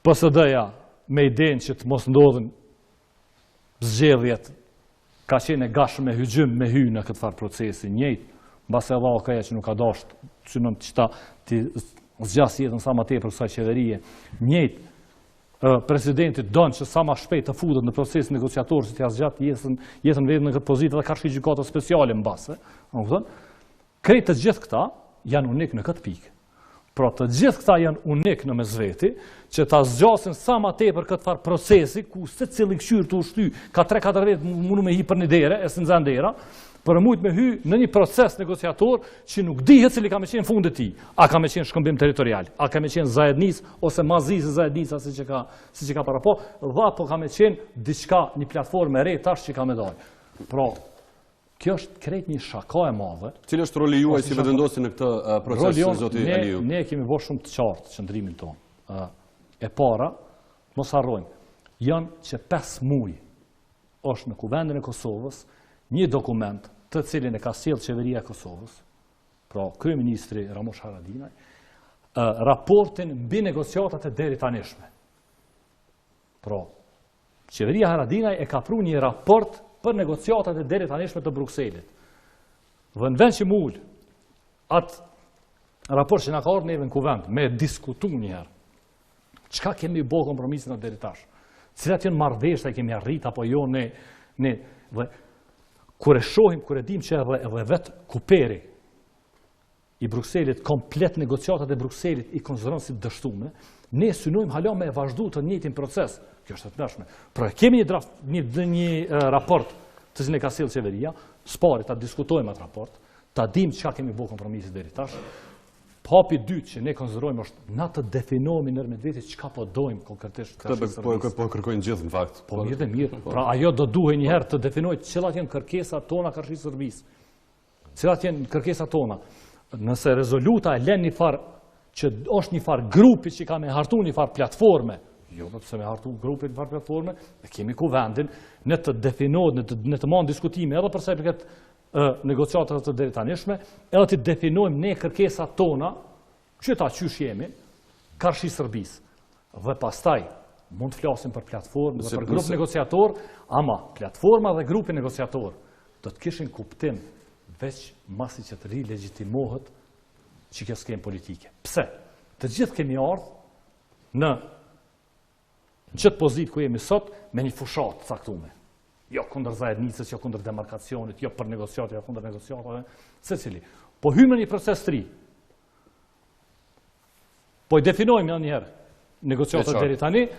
PSD-ja me idenë që të mos ndodhin zgjedhjet ka qenë e gashëm me hyjim me hy në këtë farë procesi njëjtë, mbase edhe okaja që nuk ka dashur që në qëta të zgjas jetën sa më tepër kësaj qeverie, njëjtë presidentit donë që sa më shpejt të futet në proces negociator që t'ja zgjat jetën vetë në këtë pozitë dhe ka shkruaj gjykata speciale mbase, krejt të gjithë këta janë unik në këtë pikë. Pra të gjithë këta janë unik në mesveti, që ta zgjasin sa më tepër këtë farë procesi, ku se cili këshyrë të ushty, ka 3-4 vetë mundu me hi për një dere, e së nëzën dera, për mujt me hy në një proces negociator që nuk dihet cili ka me qenë fundit ti. A ka me qenë shkëmbim territorial, a ka me qenë zajednis, ose mazi se zajednisa si që ka para po, dhe po ka me qenë diçka, një platformë e re tash që ka me dojë. Pra, kjo është krejt një shaka e madhe. Cili është roli juaj si vendosi në këtë proces, zoti Aliu? Ne kemi bërë shumë të qartë qëndrimin tonë. E para, mos harrojmë, janë që 5 muaj është në kuvendin e Kosovës një dokument të cilin e ka sjellë qeveria e Kosovës, pra kryeministri Ramush Haradinaj, raportin mbi negociatat e deri tanishme. Pra, qeveria Haradinaj e ka pru një raport për negociatat e deri tanishme të Brukselit. Dhe në vend që mull, atë raport që na ka ardhur neve në kuvend, me diskutu njëherë, çka kemi bërë kompromisin atë deri tash? Cilat janë marrëveshja që kemi arrit apo jo ne kur e shohim, kur e dim që edhe vetë kuperi i Brukselit, komplet negociatat e Brukselit i konsideron si dështume, ne synojmë hala me e vazhdu të njëjtin proces. Kjo është të nëshme. Pra kemi një raport të cilin e ka sjellë qeveria, s'pari ta diskutojmë atë raport, ta dim çka kemi bërë kompromisit deri tash. Hapi dytë që ne konsiderojmë është na të definohemi nërmjet vetë çka po dojmë konkretisht. Po kërkojnë gjithë në fakt. Po mirë dhe mirë. Pra ajo do duhet një herë të definojë cilat janë kërkesat tona karshi Serbisë. Cilat janë kërkesat tona. Nëse rezoluta e lën një farë që është një farë grupi që ka me hartu një farë platforme, jo nëse me hartu grupi një farë platforme, ne kemi kuvendin në të definohet, në të marrë diskutime edhe përsa i përket negociatat të deri tanishme, edhe të definojmë ne kërkesat tona, që ta qysh jemi, karshi Serbisë. Dhe pastaj, mund të flasim për platformë dhe për grup negociator, ama platforma dhe grupi negociator do të kishin kuptim veç masi që të rilegjitimohet që kjo skemë politike. Pse? Të gjithë kemi ardhur në qëtë pozitë ku jemi sot me një fushat caktuar. Jo kundër zajednicës, jo kundër demarkacionit, jo për negociatë, jo kundër negociatave, se cili. Po hymë në një proces të ri. Po i definojmë janë njëherë negociatët deri tani,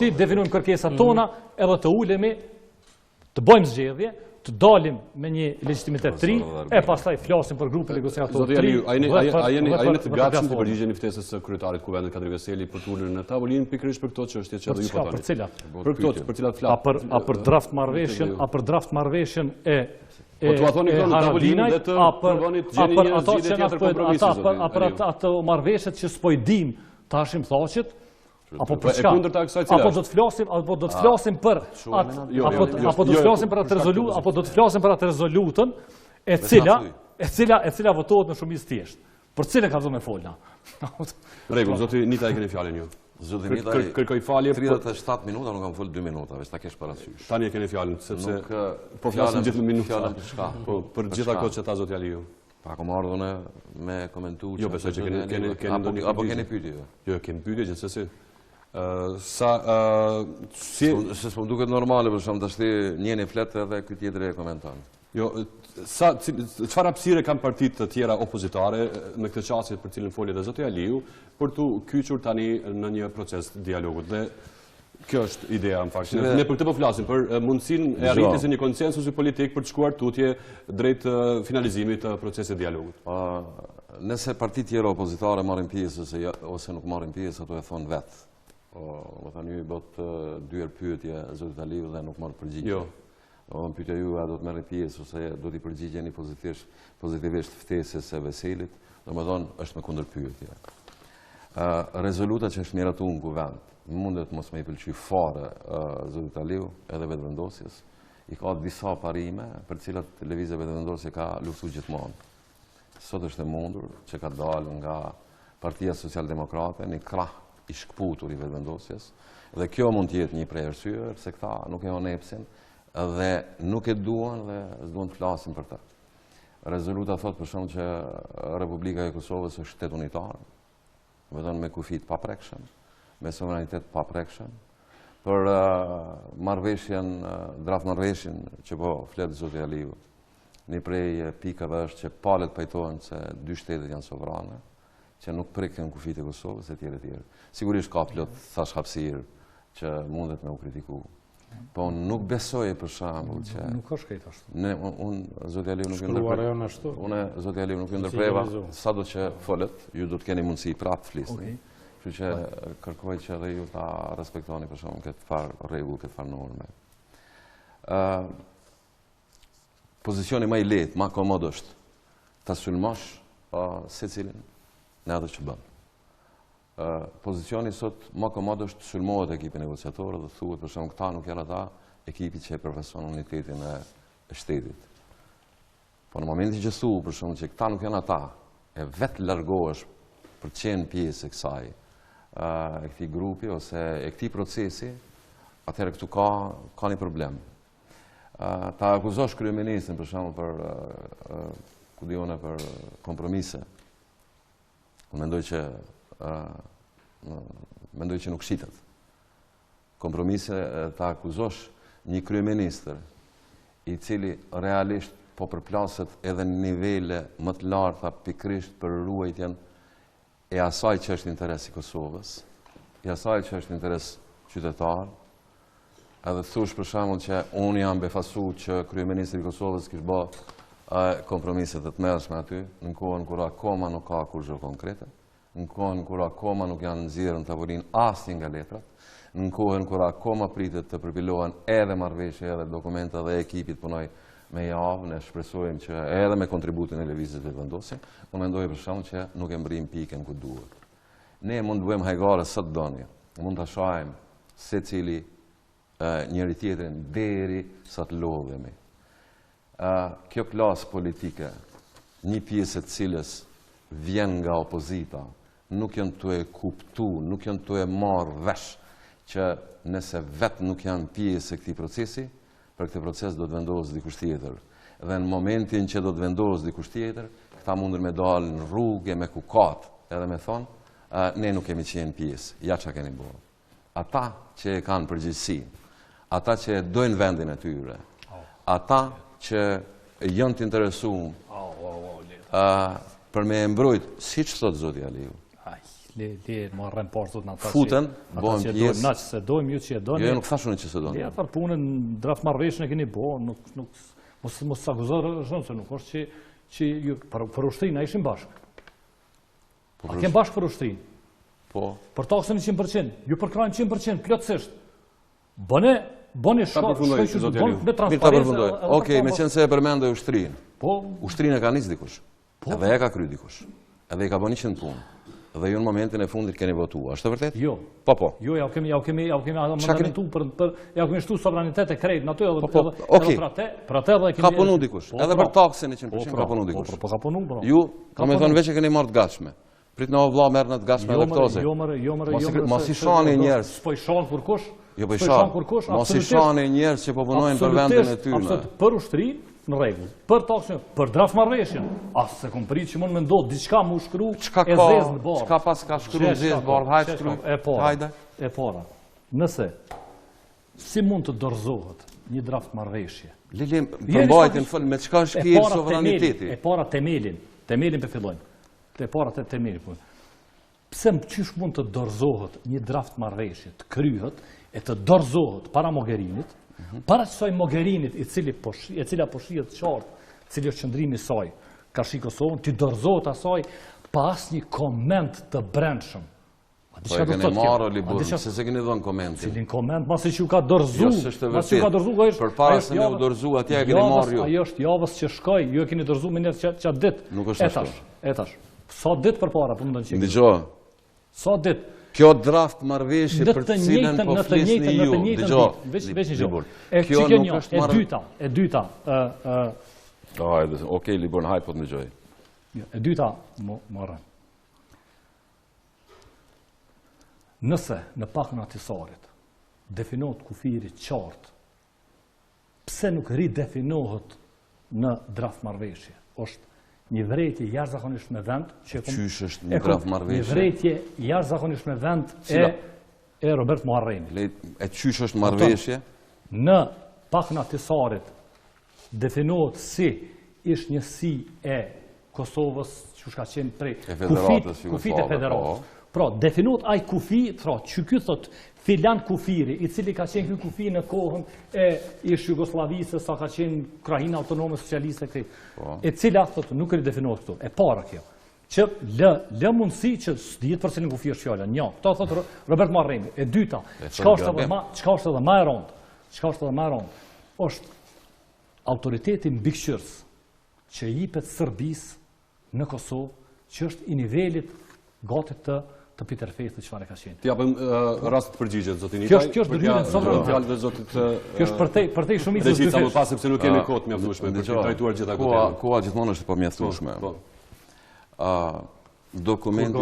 ti definojmë kërkesat tona, edhe të ulemi, të bëjmë zgjedhje, të dalim me një legitimitet të ri, e pastaj flasim për grupin negociator të ri. A jeni të gatshëm të përgjigjeni ftesës së kryetarit të kuvendit Kadri Veseli për të ulur në tavolinë pikërisht për këto çështje që do ju po tani? Për cilat? Për këto, për cilat flas? A për draft marrëveshjen e Po t'u thoni këto në tavolinë dhe të provoni të gjeni një zgjidhje tjetër kompromisi. Ato marrëveshjet që s'po i dim të Hashim Thaçit, apo për e çka? kundërta kësaj cila? Apo do të flasim për apo do të flasim për atë rezolutë, apo do të flasim për atë rezolutën e cila votohet në shumicë thjesht. Për cilën ka zonë folna. Rregull, zoti Nita e keni fjalën ju. Zoti Nita, kërkoj falje. 37 minuta, nuk kam folë 2 minuta, veç ta kesh parasysh. Tani e keni fjalën, sepse po flasim gjithë në minuta. Po për gjitha kohë që ta zoti Aliu. Pa kom ardhur me komentu. Jo, besoj që keni apo keni pyetje. Jo, kemi pyetje gjithsesi. Se s'po duket normale për shkak të ashtu njëri flet edhe ky tjetri e komenton. Jo, çfarë hapësire kanë partitë të tjera opozitare në këtë çështje për cilën foli edhe zoti Aliu për tu kyçur tani në një proces dialogut dhe Kjo është ideja, në fakt. Ne për këtë po flasim, për mundësinë e arritjes së një konsensusi politik për të shkuar tutje drejt finalizimit të procesit dialogut. Nëse partit tjera opozitare marrin pjesë ose nuk marrin pjesë, ato e thonë vetë. Më thënë ju i bot dyër pyetje zotit Aliu dhe nuk marrë përgjigje. Jo. Pyetja ju a do të merrni pjesë ose do t'i përgjigjeni pozitivisht ftesës së Veselit, domethënë është me kundërpyetje. Rezoluta që është miratu në kuvend, mundet mos me i pëlqy fare zotit Aliu edhe vetëvendosjes, i ka disa parime për cilat televizia vetëvendosje ka luftu gjithmonë. Sot është e mundur që ka dalë nga Partia Socialdemokrate një krah i shkputur i vetëvendosjes, dhe kjo mund të jetë një prej arsyeve se këta nuk e onepsin dhe nuk e duan dhe s'duan të flasin për të. Rezoluta thot për shembull që Republika e Kosovës është shtet unitar, vetëm me kufit pa prekshëm, me soverenitet pa prekshëm, për draft marrëveshjen që po flet zoti Aliu. Një prej pikave është që palët pajtohen se dy shtetet janë sovrane, që nuk preken kufit e Kosovës e tjerë e tjerë. Sigurisht ka plot thash hapësirë që mundet me u kritiku. Po nuk besoj për shembull që nuk ka shkret ashtu. Unë zoti Aliu nuk Shkruar e janë ashtu. Unë zoti Aliu nuk ndërpreva, sado që folet, ju do të keni mundësi prapë të flisni. Kështu që kërkoj që edhe ju ta respektoni për shembull këtë farë rregull, këtë farë norme. Pozicioni më i lehtë, më komod është ta sulmosh secilin në atë që bën. Pozicioni sot më komod është të sulmohet ekipi negociator dhe thuhet për shembull këta nuk janë ata ekipi që e përfaqëson unitetin e shtetit. Po në momentin që thu për shembull që këta nuk janë ata, e vetë largohesh për të qenë pjesë e kësaj, e këtij grupi ose e këtij procesi, atëherë këtu ka një problem. Ta akuzosh kryeministrin për shembull për kompromise. Unë mendoj që nuk shitet. Kompromise ta akuzosh një kryeministër i cili realisht po përplaset edhe në nivele më të larta pikërisht për ruajtjen e asaj që është interes i Kosovës, i asaj që është interes qytetar, edhe thush për shembull që unë jam befasu që kryeministri i Kosovës kishte bë kompromise të tmerrshme aty, në kohën kur akoma nuk ka kurrë konkrete, në kohën kur akoma nuk janë nxjerrë në tavolinë asnjë nga letrat, në kohën kur akoma pritet të përpilohen edhe marrëveshje edhe dokumenta dhe ekipit punoj me javë, ne shpresojmë që edhe me kontributin e lëvizjes vetëvendosje, unë mendoj për shembull që nuk e mbrim pikën ku duhet. Ne mund të bëjmë hajgare sa të doni, mund ta shohim secili njëri tjetrin deri sa të lodhemi. Kjo klasë politike, një pjesë e cilës vjen nga opozita, nuk janë të e kuptu, nuk janë të e marrë vesh që nëse vetë nuk janë pjesë e këtij procesi, për këtë proces do të vendosë dikush tjetër. Dhe në momentin që do të vendosë dikush tjetër, këta mundër me dalë në rrugë me kukat, edhe me thonë, ne nuk kemi qenë pjesë, ja që keni bërë. Ata që e kanë përgjegjësi, ata që dojnë vendin e tyre, ata që janë të interesuar për me mbrojt, si që thotë zoti Aliu. Marrën parë në ata futen, bojnë pjesë. Na që se dojmë ju që e dojmë. Jo, nuk thashun që se dojmë. Ata punën draft marrëveshjen e keni bërë, mos akuzojnë se nuk është që ju për ushtrinë a ishim bashkë. A kem bashkë për ushtrinë? Po. Për taksën 100%, ju përkrajnë 100%, plotësisht. Bëni shkoj me transparencë. Okej, me qenë se e përmendoj ushtrinë. Po. Ushtrinë e ka nis dikush. Edhe e ka kry dikush. Edhe e ka bën 100 punë. Dhe ju në momentin e fundit keni votuar. Është vërtet? Jo. Po. Jo, ja kemi mandamentu ja kemi shtu sovranitet e krejt në aty edhe për atë edhe kemi. Ka punu dikush. Edhe për taksën 100% ka punu dikush. Po ka punu, bro. Ju, ka me thonë veç e keni marrë të gatshme. Prit në vlla merr në të gatshme edhe këto se. Jo, mos i shani njerëz. Po i shan kur kush? Jo, po i shan. Mos i shani njerëz që po punojnë për vendin e tyre. Absolutisht, për ushtrinë në rregull. Për taksën, për draft marrëveshjen. As se kom prit që mund me ndodh diçka më u shkru e zezë në bordh. Çka pas ka shkruar zezë në bordh, hajt shkruaj. Hajde. E para. Nëse si mund të dorëzohet një draft marrëveshje? Lilim, përmbajtjen fol me çka është kier sovraniteti. E para temelin për fillojmë. E para temelin. Pse qysh mund të dorëzohet një draft marrëveshje, të kryhet e të dorëzohet para Mogherinit, para kësaj Mogherinit e cila po shihet qartë, cili është qëndrimi i saj, ka shi Kosovën, të dorëzohet asaj pa asnjë koment të brendshëm. Po e keni marrë Libur, se se keni dhënë komentin. Cilin koment, masi që ju ka dorëzu, masi ju ka dorëzu, përpara se me u dorëzu atje e keni marrë ju. Ajo është javës që shkoj, ju e keni dorëzu me njerë qatë ditë. Nuk është ashtu. Etash. Sa ditë përpara, po më ndonjë çik. Dëgjoj. Sa ditë. Kjo draft marrëveshje për të cilën po flisni ju. Dëgjoj. Veç një gjë. Kjo nuk është marrë. E dyta. Okej, Libur, hajt po të dëgjoj. E dyta, marrën. Nëse në pakën atisarit definohet kufiri qartë, pse nuk ridefinohet në draft marrëveshje? Është një vrejtje jashtëzakonisht me vend Qysh është një draft marrëveshje? Një vrejtje jashtëzakonisht me vend e Robert Muharremi. E qysh është marrëveshje? Në pakën atisarit definohet si ish njësi e Kosovës, që shka qenë prej kufit e federatës. Pra, definohet ai kufi, që ky thot filan kufiri, i cili ka qenë ky kufi në kohën e ish Jugosllavisë, sa ka qenë krajina autonome socialiste këtej, e cila thot nuk ridefinohet këtu. E para kjo, që lë mundësi që s'dihet për cilin kufi është fjala. Një, këto thot Robert Muharremi. E dyta, çka është edhe më e rëndë, është autoriteti mbikëqyrës që jepet Serbisë në Kosovë, që është i nivelit gati të Peter Faith çfarë ka qenë. Ti japim rast të përgjigjet zotin Itaj. Kjo është ndryrën sovran fjalët e zotit. Kjo është për te shumicës së dyfesh. Më pas sepse nuk kemi kohë të mjaftueshme për të trajtuar gjitha këto tema. Koha gjithmonë është pa mjaftueshme. Dokumenti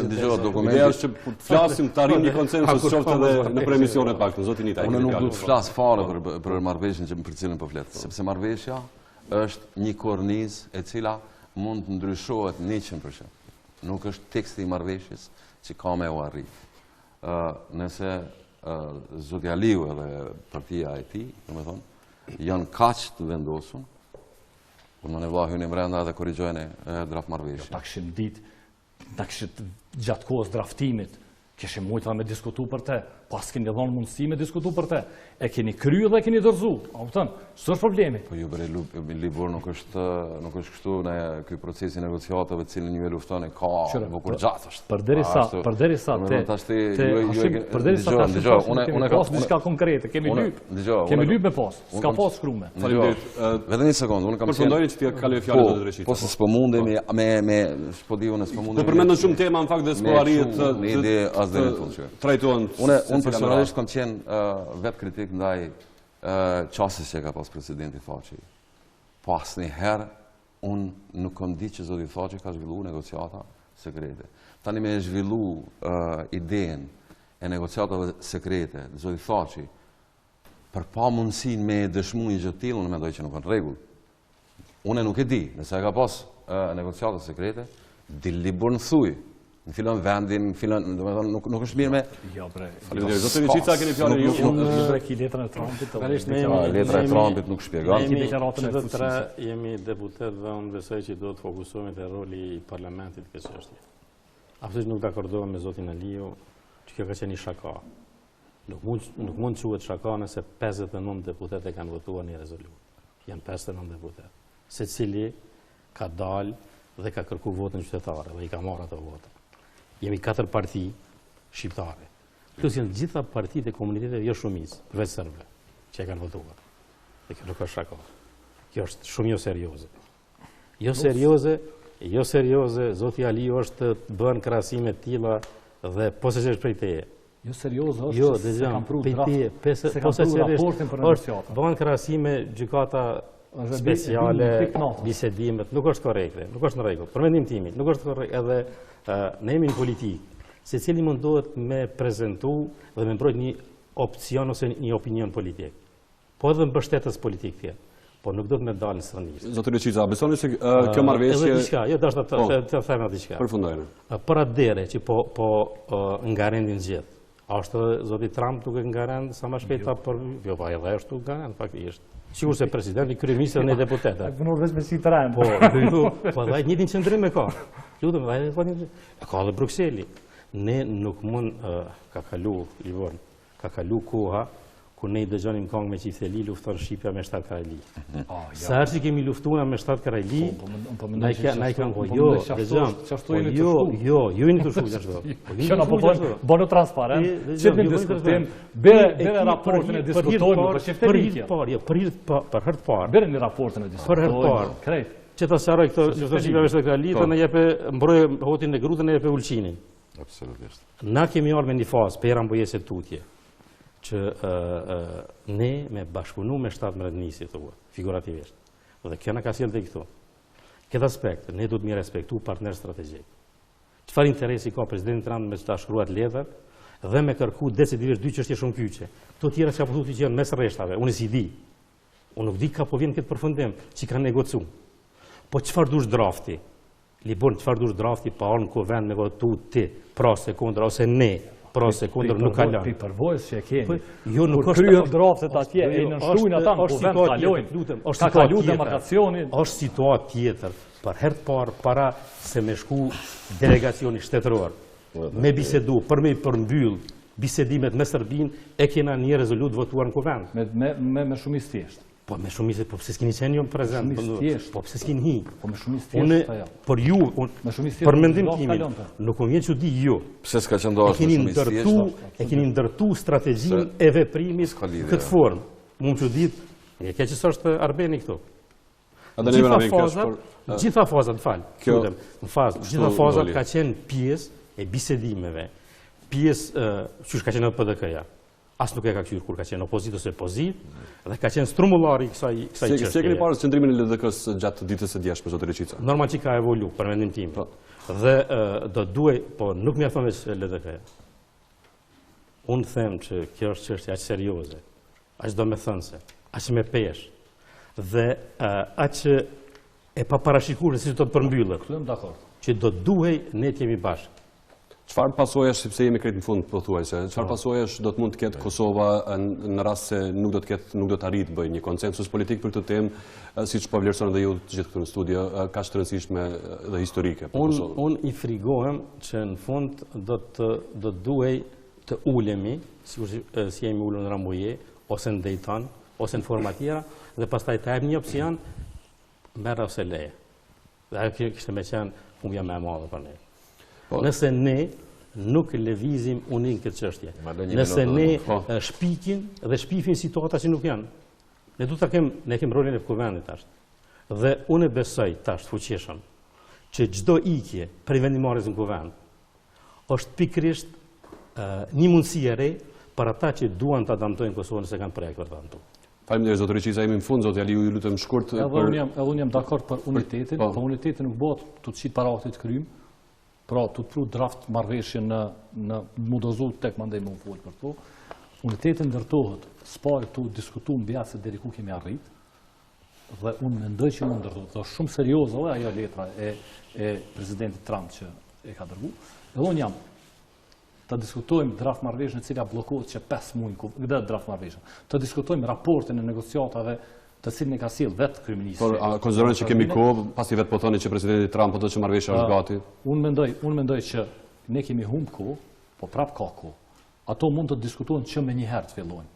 Ideja është që të flasim të arrijmë një konsensus qoftë edhe në emisione paktën zotin Itaj. Unë nuk do të flas fare për marrëveshjen për cilën po flet, sepse marrëveshja është një kornizë e cila mund të ndryshohet 100%. Nuk është teksti i marrëveshjes që ka me u arrit. Nëse zoti Aliu edhe partia e tij, domethënë, janë kaq të vendosur, unë në vllahi hyni brenda dhe korrigjojnë draft marrëveshje. Takshim ditë, gjatë kohës draftimit, kishim mujta me diskutu për te, pas keni dhonë mundësi me diskutu për te, e keni kryu dhe keni dërzu, a kupton, s'është problemi. Po ju bëre Libur nuk është kështu në ky procesi negociatave të cilin ju e luftoni ka bukur gjatë është. Përderisa diçka konkrete, kemi lyp me pas, s'ka pas shkrume. Vetëm një sekondë, unë kam qenë. Përfundojeni që ti kaloj fjalën e drejtit. Po se s'po mundemi me s'po di unë s'po mundemi. Po përmendon shumë tema në fakt dhe s'po arrihet të trajtohen. Unë personalisht kam qenë vetë kritik ndaj qasjes që ka pas presidenti Thaçi. Po asnjëherë unë nuk kam ditë që zoti Thaçi ka zhvilluar negociata sekrete. Tani me zhvillu idenë e negociatave sekrete, zoti Thaçi, për pa mundësin me dëshmu një gjë të tillë, unë mendoj që nuk kanë rregull. Unë nuk e di, nëse ka pas negociata sekrete, di Libur në thuj. Në fillon vendin, domethënë nuk është mirë me. Jo bre. Faleminderit. Zoti Riçica keni fjalën ju. Unë breki letrën e Trumpit. Letra e Trumpit nuk shpjegon. Që të tre jemi deputet dhe unë besoj që do të fokusohemi te roli i parlamentit kësaj çështje. Absolutisht nuk dakordova me zotin Aliu, që kjo ka qenë një shaka. Nuk mund të quhet shaka nëse 59 deputetë kanë votuar një rezolutë. Janë 59 deputetë. Secili ka dalë dhe ka kërkuar votën qytetare dhe i ka marrë ato votë. Jemi 4 parti shqiptare. Plus janë gjitha partitë e komuniteteve jo shumicë, përveç serbëve, që e kanë votuar. Dhe kjo nuk është shaka. Kjo është shumë jo serioze, zoti Aliu është të bën krahasime të tilla dhe po se është prej teje. Jo serioze është se kanë pru raportin për negociata. Bën krahasime gjykata speciale, bisedimet, nuk është korrekte, nuk është në rregull. Për mendimin tim, nuk është korrekt edhe ne jemi në politikë, secili mundohet me prezantu dhe me mbrojt një opcion ose një opinion politik. Po edhe mbështetës politik tjetër, po nuk do të me dalë në sërnisht. Zoti Riçica, besoni se kjo marrëveshje edhe diçka, jo dashur të them diçka. Përfundojnë. Për atë dere që po ngarendin gjithë. A është zoti Trump duke ngarend sa më shpejt për jo pa edhe ashtu ngarend faktikisht. Sigur se presidenti, kryeministri dhe deputetë. Punon vetëm si Trump. Po, po dhaj një qendrim me ka. Lutem, ka edhe Brukseli. ne nuk mund ka kalu koha ku ne i dëgjonim këngë me Qifteli lufton Shqipja me 7 Karajli. Sa herë që kemi luftuar me 7 Karajli, na i kanë jo, jeni të shku Shëna po bënë transparent, që të diskutim, bere raportin e diskutojnë për qefterikja. Për herë të parë. Bere një raportin e diskutojnë, krejt. Që të sharoj këtë lufton Shqipja me 7 Karajli, të në jepe mbrojë hotin e grutën e jepe ulqinin. Absolutisht. Na kemi ardhur me një fazë, pera mbojese tutje, që ne me bashkëpunu me 17 nisi, figurativisht. Dhe kjo në ka sjellë dhe këtu. Këtë aspekt, ne du të mi respektu partner strategjik. Çfarë interesi ka presidenti Trump me ta shkruat letër dhe me kërku decisivisht dy çështje shumë kyçe. Këto tjera që apo thotë që janë mes rreshtave, unë si di. Unë nuk di ka po vjen këtë përfundim që kanë negociu. Po çfarë dush drafti? Libon çfarë dush drafti pa ardhur në kuvend me votu ti, pra se kundra ose ne. Pra se kundër nuk kalon. Pi përvojës që e kemi. Jo nuk është kryer draftet atje, e nënshkruajnë ata në kuvend kalojnë. Ka kalu demarkacionin. Është situatë tjetër. Për herë të parë para se me shku delegacioni shtetëror. Me bisedu, për me përmbyll bisedimet me Serbinë, e kena një rezolut votuar në kuvend. Me shumicë thjeshtë. Po me shumicë, po pse s'keni qenë jo prezent? Po pse s'keni hi? Po me shumicë thjeshtë. Për ju, për mendim timin, nuk më vjen çudi ju. Pse s'ka qëndosh me shumicë thjeshtë? E keni ndërtu strategjinë e veprimit këtë formë. Mund çudit, e ke që s'është Arbeni këtu. Gjitha fazat, gjitha fazat ka qenë pjesë e bisedimeve, pjesë që ka qenë në PDK-ja. As nuk e ka kthyer kur ka qenë opozit ose pozit, dhe ka qenë strumullari kësaj çështje. Si e keni parë qëndrimin e LDK-s gjatë ditës së djeshme, zotë Reqica? Normal që ka evolu, për mendim tim. Dhe do duhej, po nuk mjafton veç LDK-ja. Unë them që kjo është çështje aq serioze, aq domethënëse, aq me peshë, dhe aq e paparashikuar se si do të përmbyllet. Jam dakord. Që do duhej ne të jemi bashkë. Çfarë pasojësh, sepse jemi krejt në fund pothuajse, çfarë pasojësh do të mund të ketë Kosova në rast se nuk do të arrit të bëjë një konsensus politik për këtë temë, siç po vlerëson edhe ju të gjithë këtu në studio, kaq të rëndësishme dhe historike për Kosovën? Unë i frigohem që në fund do duhej të ulemi, si jemi ulur në Rambuje, ose në Dayton, ose në forma tjera, dhe pastaj të jap një opsion merr ose leje. Dhe ajo kishte më qenë humbja më e madhe për ne. Nëse ne nuk lëvizim unin këtë çështje, nëse ne shpikin dhe shpifin situata që nuk janë, ne du të kemë rolin e kuvendit tash. Dhe unë besoj tash fuqishëm që çdo ikje për vendimarrjes në kuvend është pikërisht një mundësi e re për ata që duan ta damtojnë Kosovën se kanë projekt për ta damtuar. Faleminderit zotë Reqica, jemi në fund, zotë Ali, ju lutem shkurt. Edhe unë jam dakord për unitetin, po uniteti nuk bëhet të çit para vaktit krym. Pra, të pru draft marrëveshje në mudozu tek mandej më folë për to. Unitetin ndërtohet, s'pari të diskutu në bjatë se deri ku kemi arrit, dhe unë mendoj që më ndërtohet. Dhe shumë serioze dhe ajo letra e prezidentit Trump që e ka dërgu. Dhe unë jam të diskutojmë draft marrëveshje në cila blokohet që 5 muaj këtë draft marrëveshje. Të diskutojmë raportin e negociatave të cilin e ka sjellë vetë kryeministri. Por a konsideroni që kemi kohë, pasi vetë po thoni që presidenti Trump po thotë që marrëveshja është gati? Unë mendoj që ne kemi humbur kohë, po prap ka kohë. Ato mund të diskutohen që me një herë të fillojnë.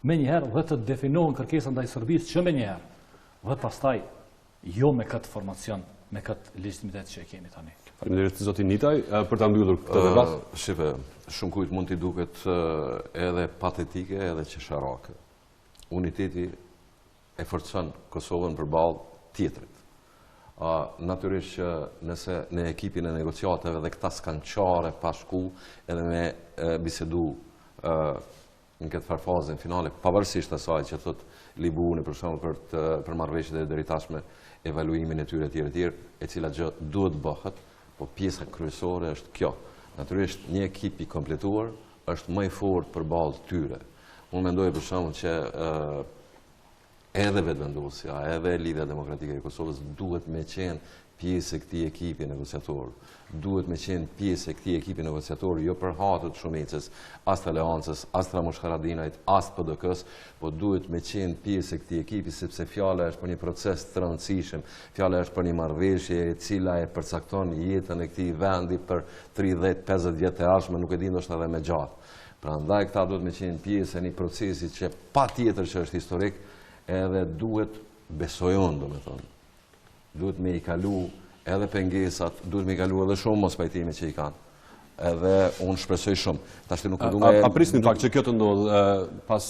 Me një herë dhe të definohen kërkesa ndaj Serbisë që me një herë. Dhe pastaj jo me këtë formacion, me këtë legitimitet që e kemi tani. Faleminderit zoti Nitaj për ta mbyllur këtë debat. Shive, shumë kujt mund t'i duket edhe patetike edhe qesharake. Uniteti e forcon Kosovën përballë tjetrit. Natyrisht që nëse në ekipin e negociatave dhe këta s'kan qare pa shku edhe me bisedu në këtë farfazën finale, pavarësisht asaj që thot Libuni për shembull për marrëveshjet e deri tashme, evaluimin e tyre tjerë, e cila gjë duhet bëhet, po pjesa kryesore është kjo. Natyrisht një ekip i kompletuar është më i fortë përballë tyre. Unë mendoj për shembull që edhe vetëvendosja, edhe Lidhja Demokratike e Kosovës duhet me qenë pjesë e këtij ekipi negociator. Duhet me qenë pjesë e këtij ekipi negociator, jo për hatët shumicës, as të Aleancës, as të Ramush Haradinajt, as të PDK-s, po duhet me qenë pjesë e këtij ekipi, sepse fjala është për një proces të rëndësishëm, fjala është për një marrëveshje e cila e përcakton jetën e këtij vendi për 30-50 vjet të ardhshme, nuk e di ndoshta edhe më gjatë. Prandaj këta duhet me qenë pjesë e një procesi që patjetër që është historik, edhe duhet besojnë, domethënë. Duhet me i kalu edhe pengesat, duhet me i kalu edhe shumë mos pajtime që i kanë. Edhe unë shpresoj shumë. A prisni pak që kjo të ndodhë pas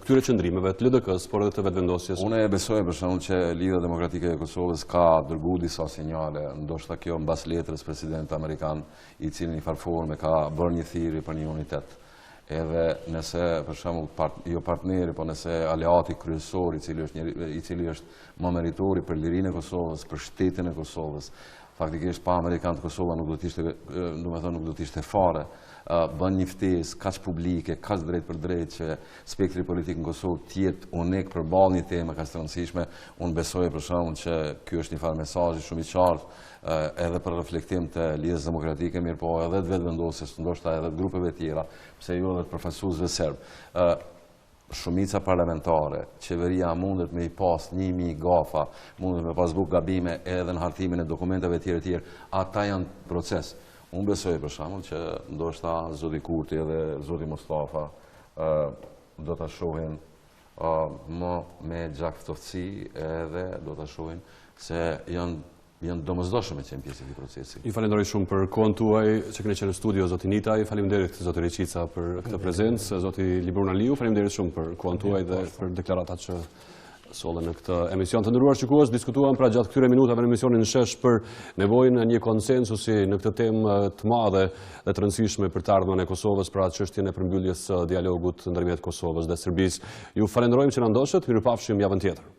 këtyre qëndrimeve të LDK-s, por edhe të vetëvendosjes? Unë e besoj për shembull që Lidhja Demokratike e Kosovës ka dërgu disa sinjale, ndoshta kjo mbas letrës president amerikan, i cili në farforme ka bërë një thirrje për një unitet. Edhe nëse, për shembull, jo partneri, po nëse aleati kryesor, i cili është më meritori për lirinë e Kosovës, për shtetin e Kosovës, faktikisht pa amerikanë Kosova nuk do të ishte fare, bën një ftesë kaq publike, kaq drejt për drejt që spektri politik në Kosovë të jetë unik përballë një teme kaq të rëndësishme. Unë besoj për shembull që ky është një farë mesazhi shumë i qartë edhe për reflektim të Lidhjes Demokratike, mirë po edhe të vetëvendosjes, ndoshta edhe të grupeve tjera, pse jo edhe të përfaqësuesve serb. Shumica parlamentare, qeveria mundet me i pas 1000 gafa, mundet me pas buk gabime edhe në hartimin e dokumentave tjere, ata janë proces. Unë besoj për shembull që ndoshta zoti Kurti edhe zoti Mustafa do ta shohin më me gjakftofsi edhe do ta shohin se janë domosdoshme që janë pjesë e këtij procesi. Ju falenderoj shumë për kohën tuaj që keni qenë në studio, zoti Nita, ju faleminderit zoti Reqica për këtë prezencë, zoti Libruna Liu, faleminderit shumë për kohën tuaj dhe për deklaratat që sollën në këtë emision. Të nderuar shikues, diskutuam pra gjatë këtyre minutave në emisionin SHESH për nevojën e një konsensusi në këtë temë të madhe dhe të rëndësishme për të ardhmen e Kosovës, pra çështjen e përmbylljes së dialogut ndërmjet Kosovës dhe Serbisë. Ju falenderojmë që na ndoshët, mirupafshim javën tjetër.